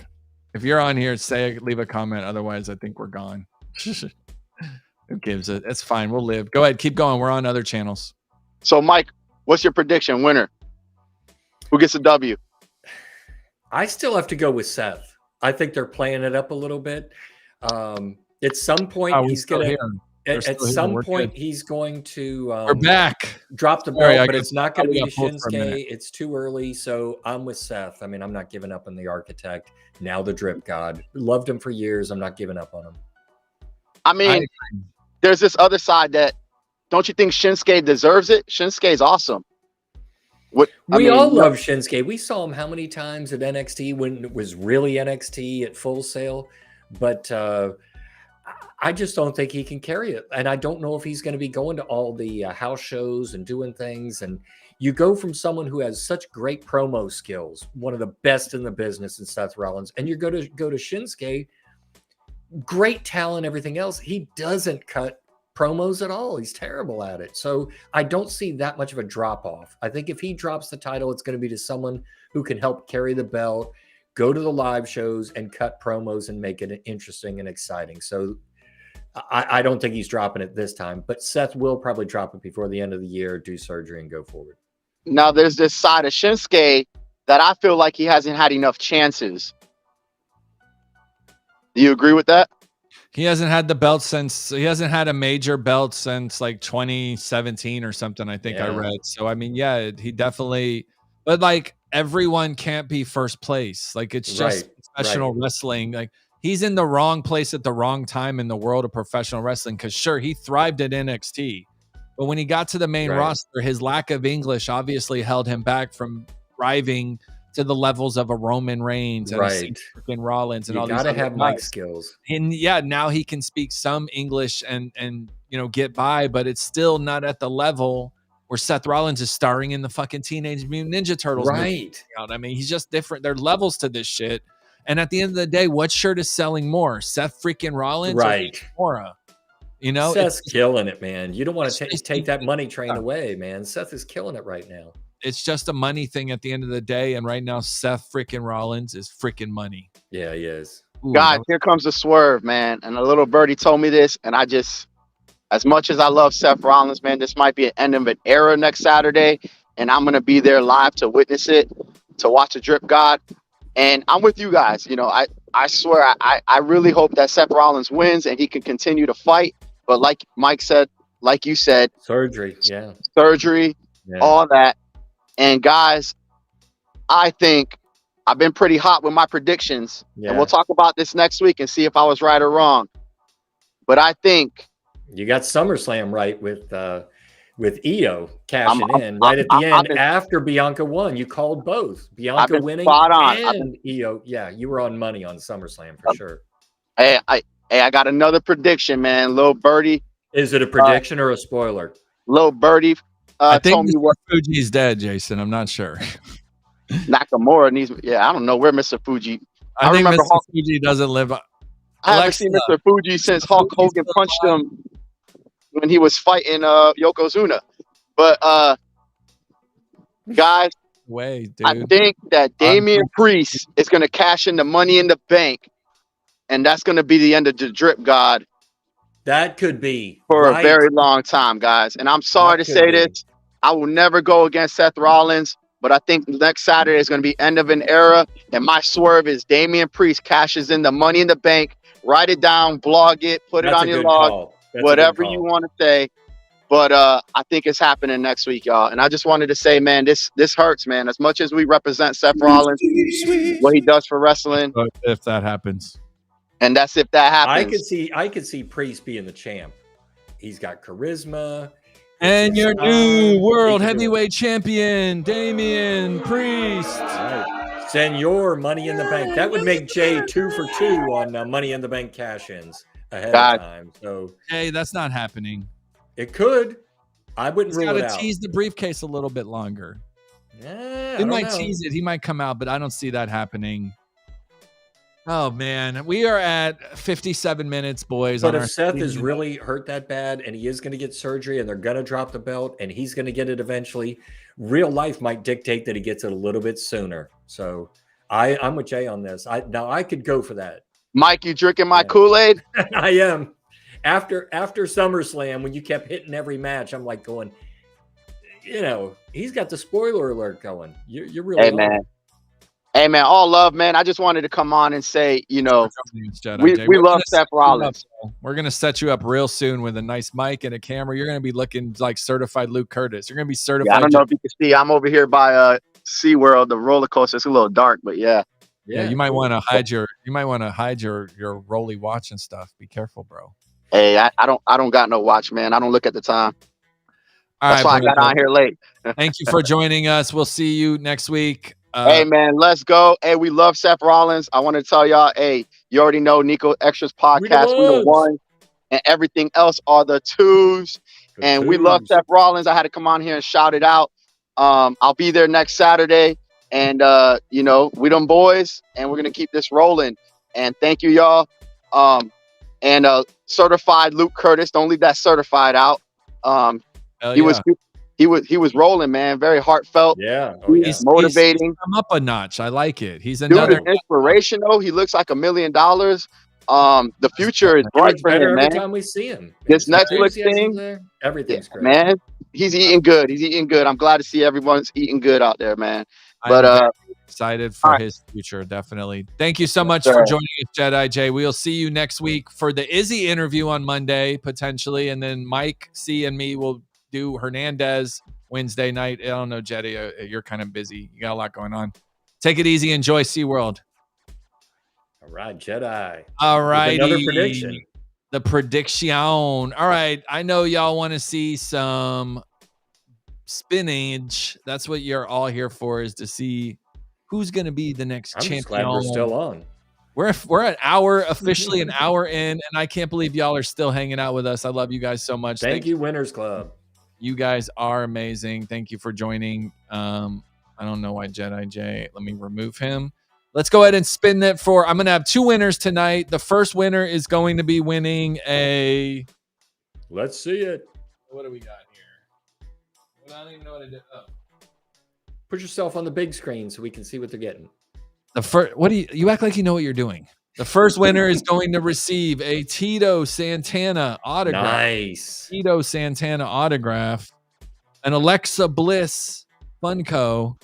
If you're on here, leave a comment. Otherwise, I think we're gone. Who gives it? It's fine. We'll live. Go ahead. Keep going. We're on other channels. So, Mike, what's your prediction? Winner? Who gets a W? I still have to go with Seth. I think they're playing it up a little bit. At some point, he's going to. At some point, he's going to. We're back. Drop the belt, but it's not going to be to Shinsuke. It's too early, so I'm with Seth. I mean, I'm not giving up on the Architect. Now the Drip God. Loved him for years. I'm not giving up on him. I mean, there's this other side that. Don't you think Shinsuke deserves it? Shinsuke's awesome. We all love Shinsuke. We saw him how many times at NXT when it was really NXT at Full Sail, but I just don't think he can carry it. And I don't know if he's going to be going to all the house shows and doing things. And you go from someone who has such great promo skills, one of the best in the business in Seth Rollins, and you go to Shinsuke, great talent, everything else. He doesn't cut promos at all. He's terrible at it. So I don't see that much of a drop off. I think if he drops the title, it's going to be to someone who can help carry the belt, go to the live shows and cut promos and make it interesting and exciting. So I don't think he's dropping it this time, but Seth will probably drop it before the end of the year, do surgery and go forward. Now there's this side of Shinsuke that I feel like he hasn't had enough chances. Do you agree with that? He hasn't had the belt he hasn't had a major belt since like 2017 or something, I think I read. So, I mean, yeah, he definitely, but like everyone can't be first place. Like it's just professional wrestling. Like he's in the wrong place at the wrong time in the world of professional wrestling. Cause sure, he thrived at NXT, but when he got to the main roster, his lack of English obviously held him back from thriving to the levels of a Roman Reigns and a Rollins and all these. You gotta have mic skills. And yeah, now he can speak some English and get by, but it's still not at the level where Seth Rollins is starring in the fucking Teenage Mutant Ninja Turtles. Right. I mean, he's just different. There are levels to this shit. And at the end of the day, what shirt is selling more? Seth freaking Rollins or Nakamura? Seth's killing it, man. You don't want to take that money train away, man. Seth is killing it right now. It's just a money thing at the end of the day. And right now, Seth freaking Rollins is freaking money. Yeah, he is. Ooh, God, here comes the swerve, man. And a little birdie told me this. And I just, as much as I love Seth Rollins, man, this might be an end of an era next Saturday. And I'm going to be there live to witness it, to watch the Drip God. And I'm with you guys. I swear, I really hope that Seth Rollins wins and he can continue to fight. But like Mike said, like you said, surgery, all that. And guys, I think I've been pretty hot with my predictions. And we'll talk about this next week and see if I was right or wrong. But I think you got SummerSlam right with Io cashing in right at the end after Bianca won. You called both Bianca winning and Io. Yeah, you were on money on SummerSlam for sure. Hey, I got another prediction, man. Lil Birdie. Is it a prediction or a spoiler? Lil Birdie I think Mr. Fuji's dead, Jason. I'm not sure. Nakamura needs. Yeah, I don't know where Mr. Fuji. I think Mr. Fuji doesn't live. I haven't seen Mr. Fuji since Hulk Hogan punched him when he was fighting Yokozuna. But guys, dude. I think that Damian Priest is going to cash in the Money in the Bank, and that's going to be the end of the Drip God. That could be for a very long time, guys. And I'm sorry to say this, I will never go against Seth Rollins, but I think next Saturday is going to be end of an era. And my swerve is Damian Priest cashes in the Money in the Bank. Write it down, blog it, put it on your log, whatever you want to say. But I think it's happening next week, y'all. And I just wanted to say, man, this hurts, man. As much as we represent Seth Rollins, what he does for wrestling. If that happens. And that's if that happens. I could see Priest being the champ. He's got charisma. And your new world heavyweight champion, Damian Priest. Right. Senor Money in the Bank. That would make Jay 2 for 2 on Money in the Bank cash-ins ahead of time. So, hey, that's not happening. It could. I wouldn't rule it out. He's got to tease the briefcase a little bit longer. Yeah, he might tease it. He might come out, but I don't see that happening. Oh, man. We are at 57 minutes, boys. But if Seth is really hurt that bad and he is going to get surgery and they're going to drop the belt and he's going to get it eventually, real life might dictate that he gets it a little bit sooner. So I'm with Jay on this. I could go for that. Mike, you drinking my Kool-Aid? I am. After SummerSlam, when you kept hitting every match, I'm like going, he's got the spoiler alert going. You're really Hey, man, all love, man. I just wanted to come on and say, we love Seth Rollins. We're going to set you up real soon with a nice mic and a camera. You're going to be looking like certified Luke Curtis. You're going to be certified. Yeah, I don't know if you can see. I'm over here by SeaWorld, the roller coaster. It's a little dark, but yeah. Yeah, you might want to hide your Rolly watch and stuff. Be careful, bro. Hey, I don't got no watch, man. I don't look at the time. That's why I got on here late. Thank you for joining us. We'll see you next week. Hey, man, let's go. Hey, we love Seth Rollins. I want to tell y'all, hey, you already know Niko Extra's podcast. We the ones, and everything else are the twos. And we love Seth Rollins. I had to come on here and shout it out. I'll be there next Saturday. And, we them boys, and we're going to keep this rolling. And thank you, y'all. And certified Luke Curtis. Don't leave that certified out. He was rolling, man. Very heartfelt. Yeah. He's motivating. He's come up a notch. I like it. He's another inspirational. He looks like $1 million. The future is bright for him, man. Every time we see him. This Netflix thing, everything's great. Man, he's eating good. I'm glad to see everyone's eating good out there, man. But I'm excited for his future, definitely. Thank you so much for joining us, Jedi J. We'll see you next week for the Izzy interview on Monday, potentially, and then Mike, C, and me will do Hernandez Wednesday night. I don't know, Jedi, you're kind of busy. You got a lot going on. Take it easy. Enjoy SeaWorld. All right, Jedi. All right. Another prediction. The prediction. All right. I know y'all want to see some spinach. That's what you're all here for, is to see who's going to be the next champion. Glad we're still on. We're officially an hour in, and I can't believe y'all are still hanging out with us. I love you guys so much. Thank you, Winners Club. You guys are amazing. Thank you for joining. I don't know why Jedi J. Let me remove him. Let's go ahead and spin that for. I'm going to have 2 winners tonight. The first winner is going to be winning a. Let's see it. What do we got here? I don't even know what I did. Oh. Put yourself on the big screen so we can see what they're getting. The first. What do you act like you know what you're doing? The first winner is going to receive a Tito Santana autograph. Nice. Tito Santana autograph, an Alexa Bliss Funko,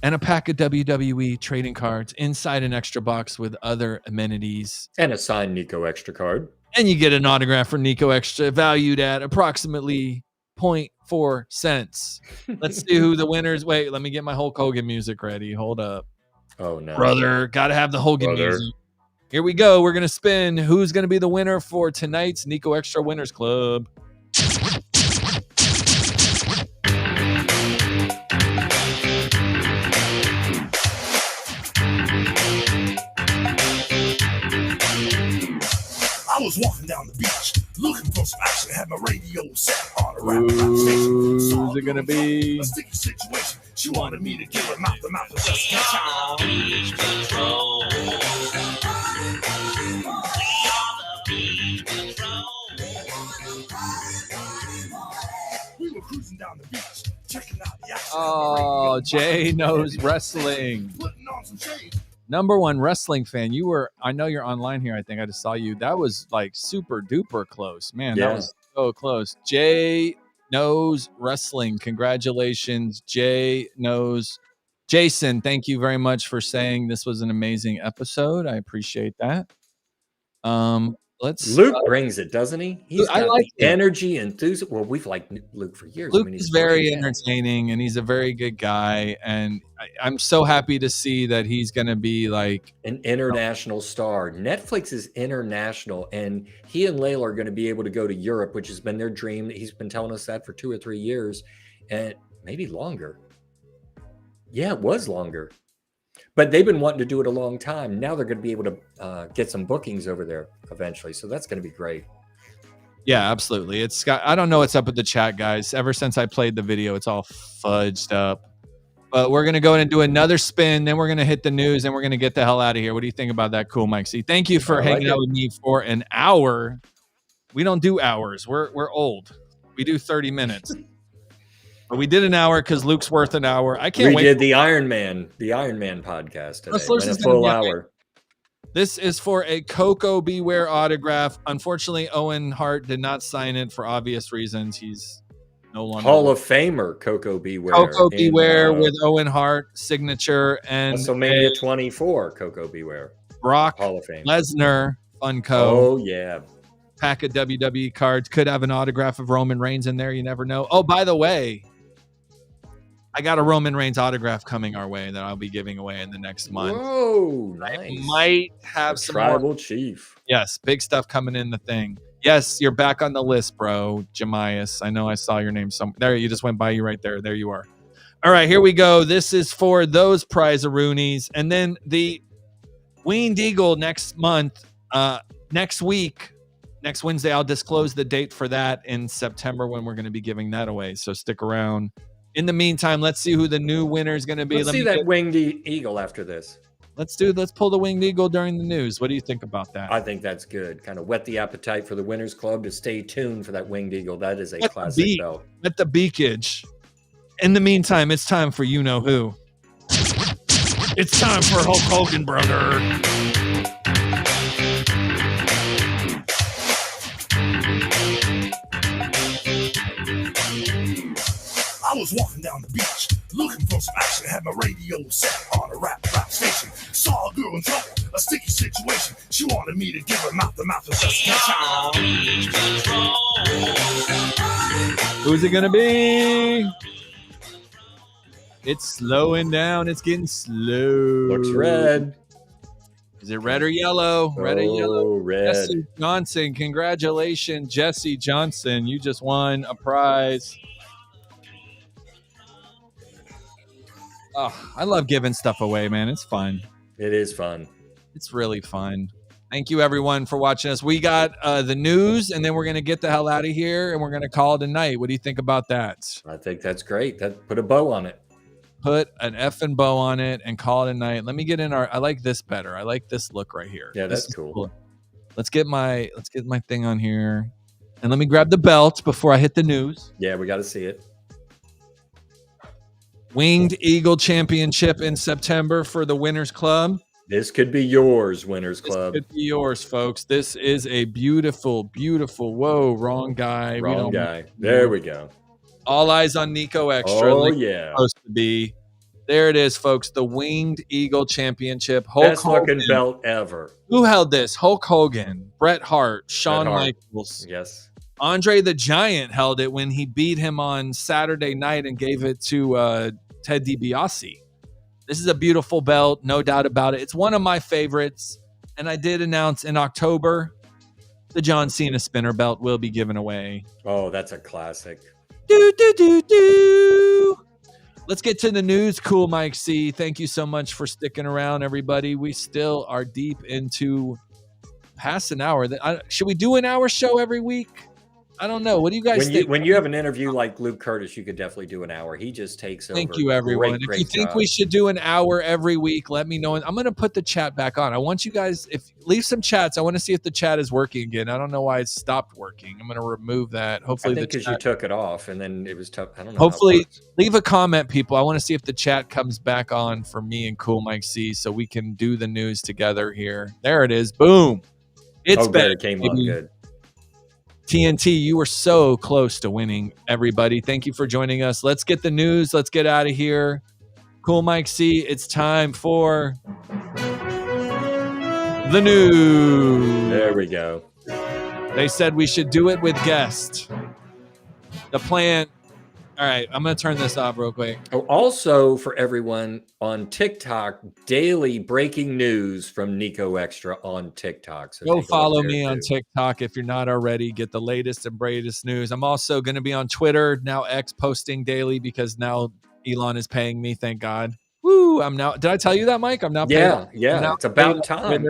and a pack of WWE trading cards inside an extra box with other amenities. And a signed Niko Extra card. And you get an autograph for Niko Extra valued at approximately 0.4 cents. Let's see who the winners. Wait, let me get my Hulk Hogan music ready. Hold up. Oh, no. Brother, got to have the Hogan music. Here we go. We're going to spin who's going to be the winner for tonight's Niko Extra Winners Club. I was walking down the beach looking for some action. Had my radio set on a rap station. Who's it gonna be? A sticky situation. She wanted me to give her mouth to mouth just in time. Oh, Jay knows wrestling. Putting on some shade. Number one wrestling fan. I know you're online here. I think I just saw you. That was like super duper close. Man, that Yeah. was so close. Jay knows wrestling. Congratulations. Jay knows. Jason, thank you very much for saying this was an amazing episode. I appreciate that. Luke brings it, doesn't he? He's I got like the him. energy, enthusiasm. Well, we've liked Luke for years. Luke he's is very great. entertaining, and he's a very good guy. And I'm so happy to see that he's going to be like an international star. Netflix is international, and he and Layla are going to be able to go to Europe, which has been their dream. He's been telling us that for 2 or 3 years, and maybe longer. Yeah, it was longer. But they've been wanting to do it a long time. Now they're going to be able to get some bookings over there eventually. So that's going to be great. Yeah, absolutely. I don't know what's up with the chat, guys. Ever since I played the video, it's all fudged up. But we're going to go in and do another spin. Then we're going to hit the news and we're going to get the hell out of here. What do you think about that? Cool, Mike C. Thank you for hanging out with me for an hour. We don't do hours. We're old. We do 30 minutes. But we did an hour because Luke's worth an hour. I can't wait. We did the Iron Man podcast today. Went a full hour. This is for a Coco Beware autograph. Unfortunately, Owen Hart did not sign it for obvious reasons. He's no longer Hall of Famer Coco Beware. Coco Beware with Owen Hart signature and WrestleMania 24 Coco Beware. Brock Hall of Fame. Lesnar Funko. Oh yeah. Pack of WWE cards. Could have an autograph of Roman Reigns in there. You never know. Oh, by the way, I got a Roman Reigns autograph coming our way that I'll be giving away in the next month. Whoa, nice. I might have some tribal more. Chief. Yes, big stuff coming in the thing. Yes, you're back on the list, bro. Jemias. I know I saw your name somewhere. There, you just went by you right there. There you are. All right, here we go. This is for those prize-a-roonies. And then the Winged Eagle next month, next week, next Wednesday, I'll disclose the date for that in September when we're going to be giving that away. So stick around. In the meantime, let's see who the new winner is going to be. Let's see that Winged Eagle after this. Let's pull the Winged Eagle during the news. What do you think about that? I think that's good. Kind of whet the appetite for the Winners Club to stay tuned for that Winged Eagle. That is a classic belt. At the beakage. In the meantime, it's time for you know who. It's time for Hulk Hogan, brother. I was walking down the beach, looking for some action. Had my radio set on a rap station. Saw a girl in trouble, a sticky situation. She wanted me to give her mouth-to-mouth and just catch on. Who's it gonna be? It's slowing down. It's getting slow. Looks red. Is it red or yellow? Red or yellow? Red. Jesse Johnson. Congratulations, Jesse Johnson. You just won a prize. Oh, I love giving stuff away, man. It's fun. It is fun. It's really fun. Thank you, everyone, for watching us. We got the news, and then we're going to get the hell out of here, and we're going to call it a night. What do you think about that? I think that's great. Put a bow on it. Put an effing bow on it and call it a night. Let me get in I like this better. I like this look right here. Yeah, that's cool. Let's get my thing on here. And let me grab the belt before I hit the news. Yeah, we got to see it. Winged Eagle Championship in September for the Winners Club. This could be yours, Winners Club. This could be yours, folks. This is a beautiful, beautiful. Whoa, wrong guy. Wrong guy. There we go. All eyes on Niko Extra. Oh, like yeah. Supposed to be. There it is, folks. The Winged Eagle Championship. Best looking belt ever. Who held this? Hulk Hogan, Bret Hart, Shawn Michaels. Yes. Andre the Giant held it when he beat him on Saturday night and gave it to Ted DiBiase. This is a beautiful belt, no doubt about it. It's one of my favorites. And I did announce in October, the John Cena spinner belt will be given away. Oh, that's a classic. Let's get to the news. Cool, Mike C. Thank you so much for sticking around, everybody. We still are deep into past an hour. Should we do an hour show every week? I don't know. What do you guys When think? you have an interview like Luke Curtis, you could definitely do an hour. He just takes over. Thank you, everyone. If you think we should do an hour every week, let me know. I'm going to put the chat back on. I want you guys, leave some chats. I want to see if the chat is working again. I don't know why it stopped working. I'm going to remove that. Hopefully, I think because you took it off and then it was tough. I don't know. Hopefully, leave a comment, people. I want to see if the chat comes back on for me and Cool Mike C, so we can do the news together here. There it is. Boom. It's good. It came on good. TNT, you were so close to winning, everybody. Thank you for joining us. Let's get the news. Let's get out of here. Cool Mike C, it's time for the news. There we go. They said we should do it with guests. The plan. All right, I'm going to turn this off real quick. Oh, also, for everyone on TikTok, daily breaking news from Niko Exxtra on TikTok. So go follow me on TikTok if you're not already. Get the latest and greatest news. I'm also going to be on Twitter, now X, posting daily because now Elon is paying me, thank God. Woo, I'm now. Did I tell you that, Mike? I'm now paid. Yeah, it's about time.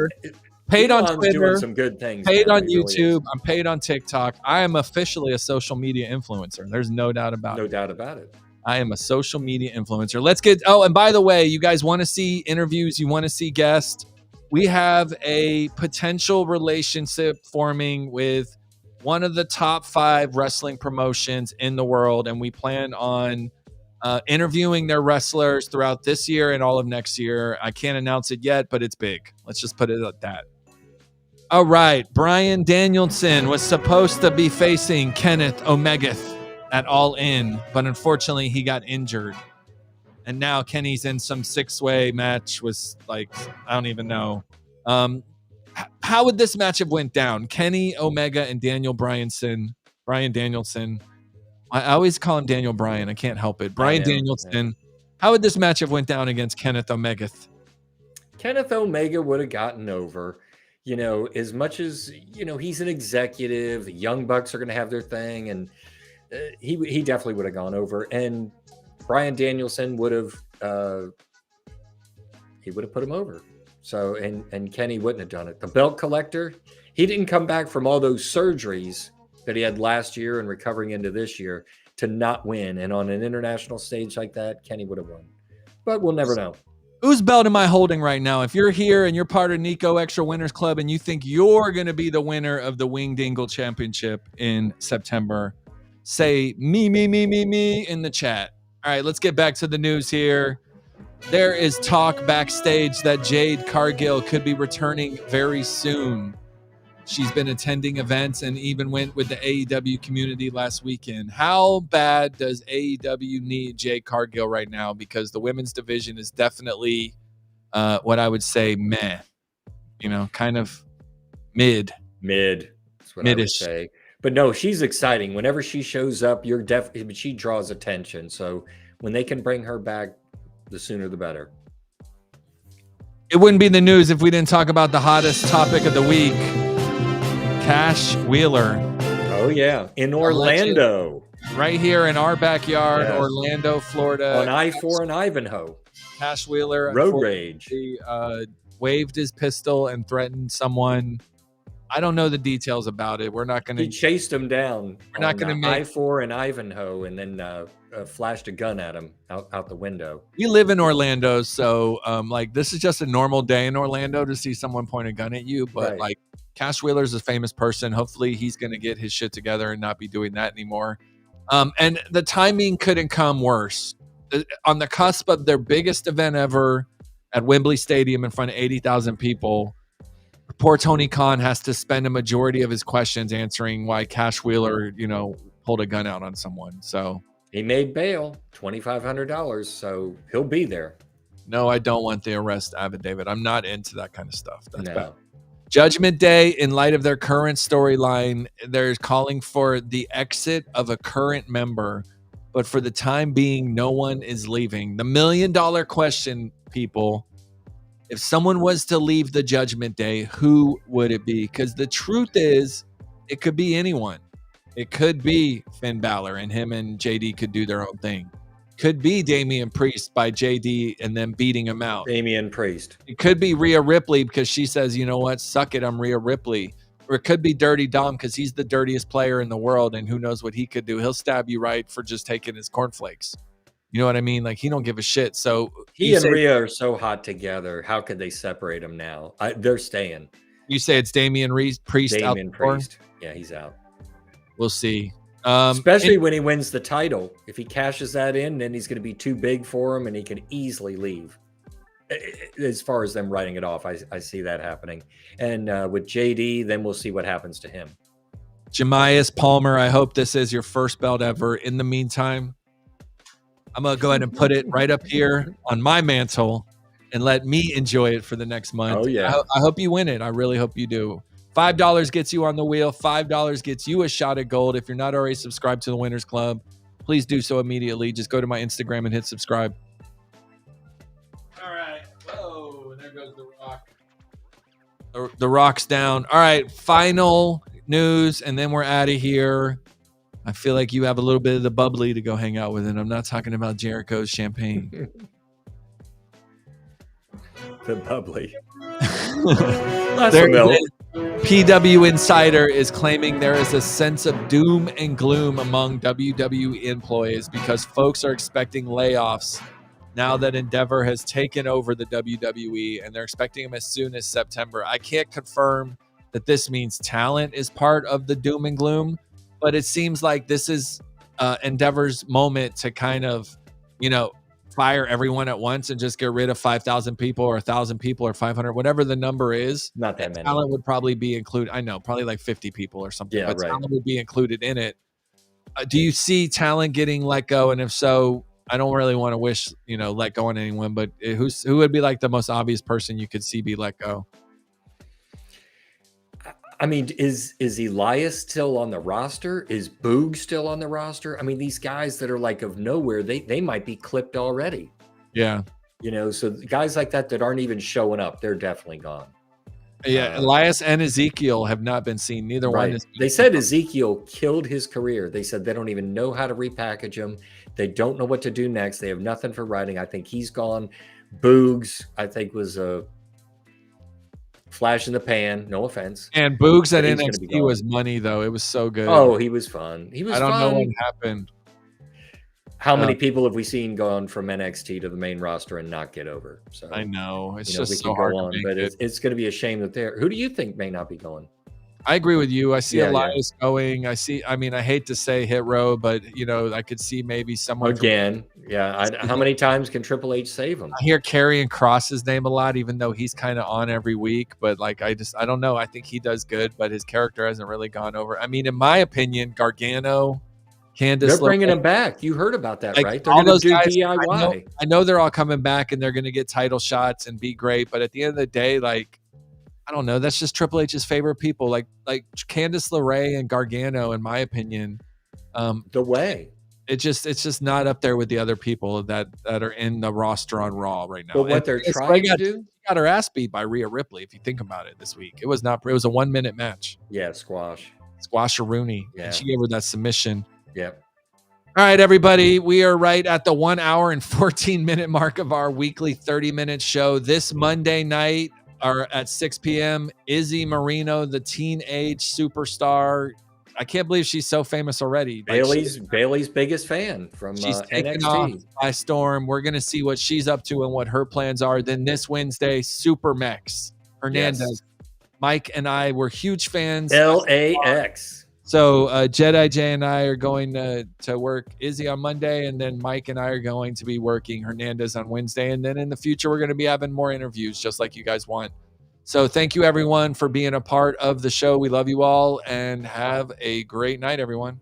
Paid on Twitter, doing some good things. Paid on YouTube. Really, I'm paid on TikTok. I am officially a social media influencer. There's no doubt about it. No doubt about it. I am a social media influencer. Let's get. Oh, and by the way, you guys want to see interviews? You want to see guests? We have a potential relationship forming with one of the top 5 wrestling promotions in the world, and we plan on interviewing their wrestlers throughout this year and all of next year. I can't announce it yet, but it's big. Let's just put it at that. All right, Bryan Danielson was supposed to be facing Kenneth Omega at All In, but unfortunately he got injured. And now Kenny's in some 6-way match with, like, I don't even know. How would this match have went down? Kenny Omega and Bryan Danielson. I always call him Daniel Bryan. I can't help it. Bryan Danielson. How would this match have went down against Kenneth Omega? Kenneth Omega would have gotten over. You know, as much as, you know, he's an executive, the Young Bucks are going to have their thing, and he definitely would have gone over. And Bryan Danielson would have put him over. So, and Kenny wouldn't have done it. The belt collector, he didn't come back from all those surgeries that he had last year and recovering into this year to not win. And on an international stage like that, Kenny would have won. But we'll never know. Whose belt am I holding right now? If you're here and you're part of Niko Exxtra Winners Club and you think you're going to be the winner of the Wing Dingle Championship in September, say me in the chat. All right, let's get back to the news here. There is talk backstage that Jade Cargill could be returning very soon. She's been attending events and even went with the AEW community last weekend. How bad does AEW need Jade Cargill right now? Because the women's division is definitely what I would say meh. You know, kind of mid. That's what Mid-ish. I would say. But no, she's exciting. Whenever she shows up, she draws attention. So when they can bring her back, the sooner the better. It wouldn't be the news if we didn't talk about the hottest topic of the week. Cash Wheeler. Oh, yeah. In Orlando. Right here in our backyard, yes. Orlando, Florida. On I-4 and Ivanhoe. Cash Wheeler. Road rage. Waved his pistol and threatened someone. I don't know the details about it. We're not going to. He chased him down. We're not going to make I-4 and Ivanhoe and then flashed a gun at him out the window. We live in Orlando, so like this is just a normal day in Orlando to see someone point a gun at you. But right. Like Cash Wheeler's a famous person. Hopefully he's going to get his shit together and not be doing that anymore. And the timing couldn't come worse. On the cusp of their biggest event ever at Wembley Stadium in front of 80,000 people, poor Tony Khan has to spend a majority of his questions answering why Cash Wheeler, pulled a gun out on someone. So he made bail, $2,500, so he'll be there. No, I don't want the arrest affidavit. I'm not into that kind of stuff. That's bad. Judgment Day, in light of their current storyline, they're calling for the exit of a current member, but for the time being, no one is leaving. The $1 million question, people, if someone was to leave the Judgment Day, who would it be? Because the truth is, it could be anyone. It could be Finn Balor, and him and JD could do their own thing. Could be Damian Priest by JD and then beating him out. Damian Priest. It could be Rhea Ripley because she says, you know what, suck it, I'm Rhea Ripley. Or it could be Dirty Dom because he's the dirtiest player in the world, and who knows what he could do. He'll stab you right for just taking his cornflakes. You know what I mean? Like, he don't give a shit. So He and Rhea are so hot together. How could they separate them now? They're staying. You say it's Damian Priest out Damian the door? Priest. Yeah, he's out. We'll see. Especially when he wins the title. If he cashes that in, then he's going to be too big for him, and he can easily leave. As far as them writing it off, I see that happening. And with JD, then we'll see what happens to him. Jemias Palmer, I hope this is your first belt ever. In the meantime, I'm going to go ahead and put it right up here on my mantle and let me enjoy it for the next month. Oh, yeah. I hope you win it. I really hope you do. $5 gets you on the wheel. $5 gets you a shot at gold. If you're not already subscribed to the Winners Club, please do so immediately. Just go to my Instagram and hit subscribe. All right. Whoa, there goes the rock. The rock's down. All right, final news, and then we're out of here. I feel like you have a little bit of the bubbly to go hang out with, and I'm not talking about Jericho's champagne. The bubbly. PW Insider is claiming there is a sense of doom and gloom among WWE employees because folks are expecting layoffs now that Endeavor has taken over the WWE, and they're expecting them as soon as September. I can't confirm that this means talent is part of the doom and gloom, but it seems like this is Endeavor's moment to kind of, fire everyone at once and just get rid of 5,000 people or 1,000 people or 500, whatever the number is. Not that many. Talent would probably be included. I know, probably like 50 people or something. Yeah, but right. talent would be included in it. Do you see talent getting let go? And if so, I don't really want to wish, let go on anyone, but who would be like the most obvious person you could see be let go? I mean, is Elias still on the roster? Is Boog still on the roster? I mean, these guys that are like of nowhere, they might be clipped already. Yeah. So guys like that aren't even showing up, they're definitely gone. Yeah, Elias and Ezekiel have not been seen. Neither one is. They said Ezekiel killed his career. They said they don't even know how to repackage him. They don't know what to do next. They have nothing for writing. I think he's gone. Boogs, I think, was a flash in the pan. No offense. And Boogs at NXT was money, though. It was so good. Oh, he was fun. I don't know what happened. How many people have we seen gone from NXT to the main roster and not get over? So I know it's just so hard to make but it's going to be a shame that they're. Who do you think may not be going? I agree with you. I see Elias going. I hate to say Hit Row, but I could see maybe someone again. How many times can Triple H save him? I hear Karrion Kross's name a lot, even though he's kind of on every week. But I don't know. I think he does good, but his character hasn't really gone over. I mean, in my opinion, Gargano, Candice, they're bringing him back. You heard about that, right? They're all those do guys, DIY. I know they're all coming back and they're going to get title shots and be great. But at the end of the day, I don't know. That's just Triple H's favorite people, like Candice LeRae and Gargano, in my opinion. The way it's just not up there with the other people that are in the roster on Raw right now. But what they're trying to do, she got her ass beat by Rhea Ripley. If you think about it, this week it was a 1-minute match. Yeah, squash Rooney. Yeah, and she gave her that submission. Yep. All right, everybody. We are right at the 1 hour and 14-minute mark of our weekly 30-minute show. This Monday night, at 6 p.m., Izzy Marino, the teenage superstar. I can't believe she's so famous already. Bailey's biggest fan from she's taken NXT. off by storm. We're going to see what she's up to and what her plans are. Then this Wednesday, Super Mex Hernandez. Yes. Mike and I were huge fans. LAX. So Jedi J and I are going to work Izzy on Monday, and then Mike and I are going to be working Hernandez on Wednesday. And then in the future, we're going to be having more interviews just like you guys want. So thank you, everyone, for being a part of the show. We love you all, and have a great night, everyone.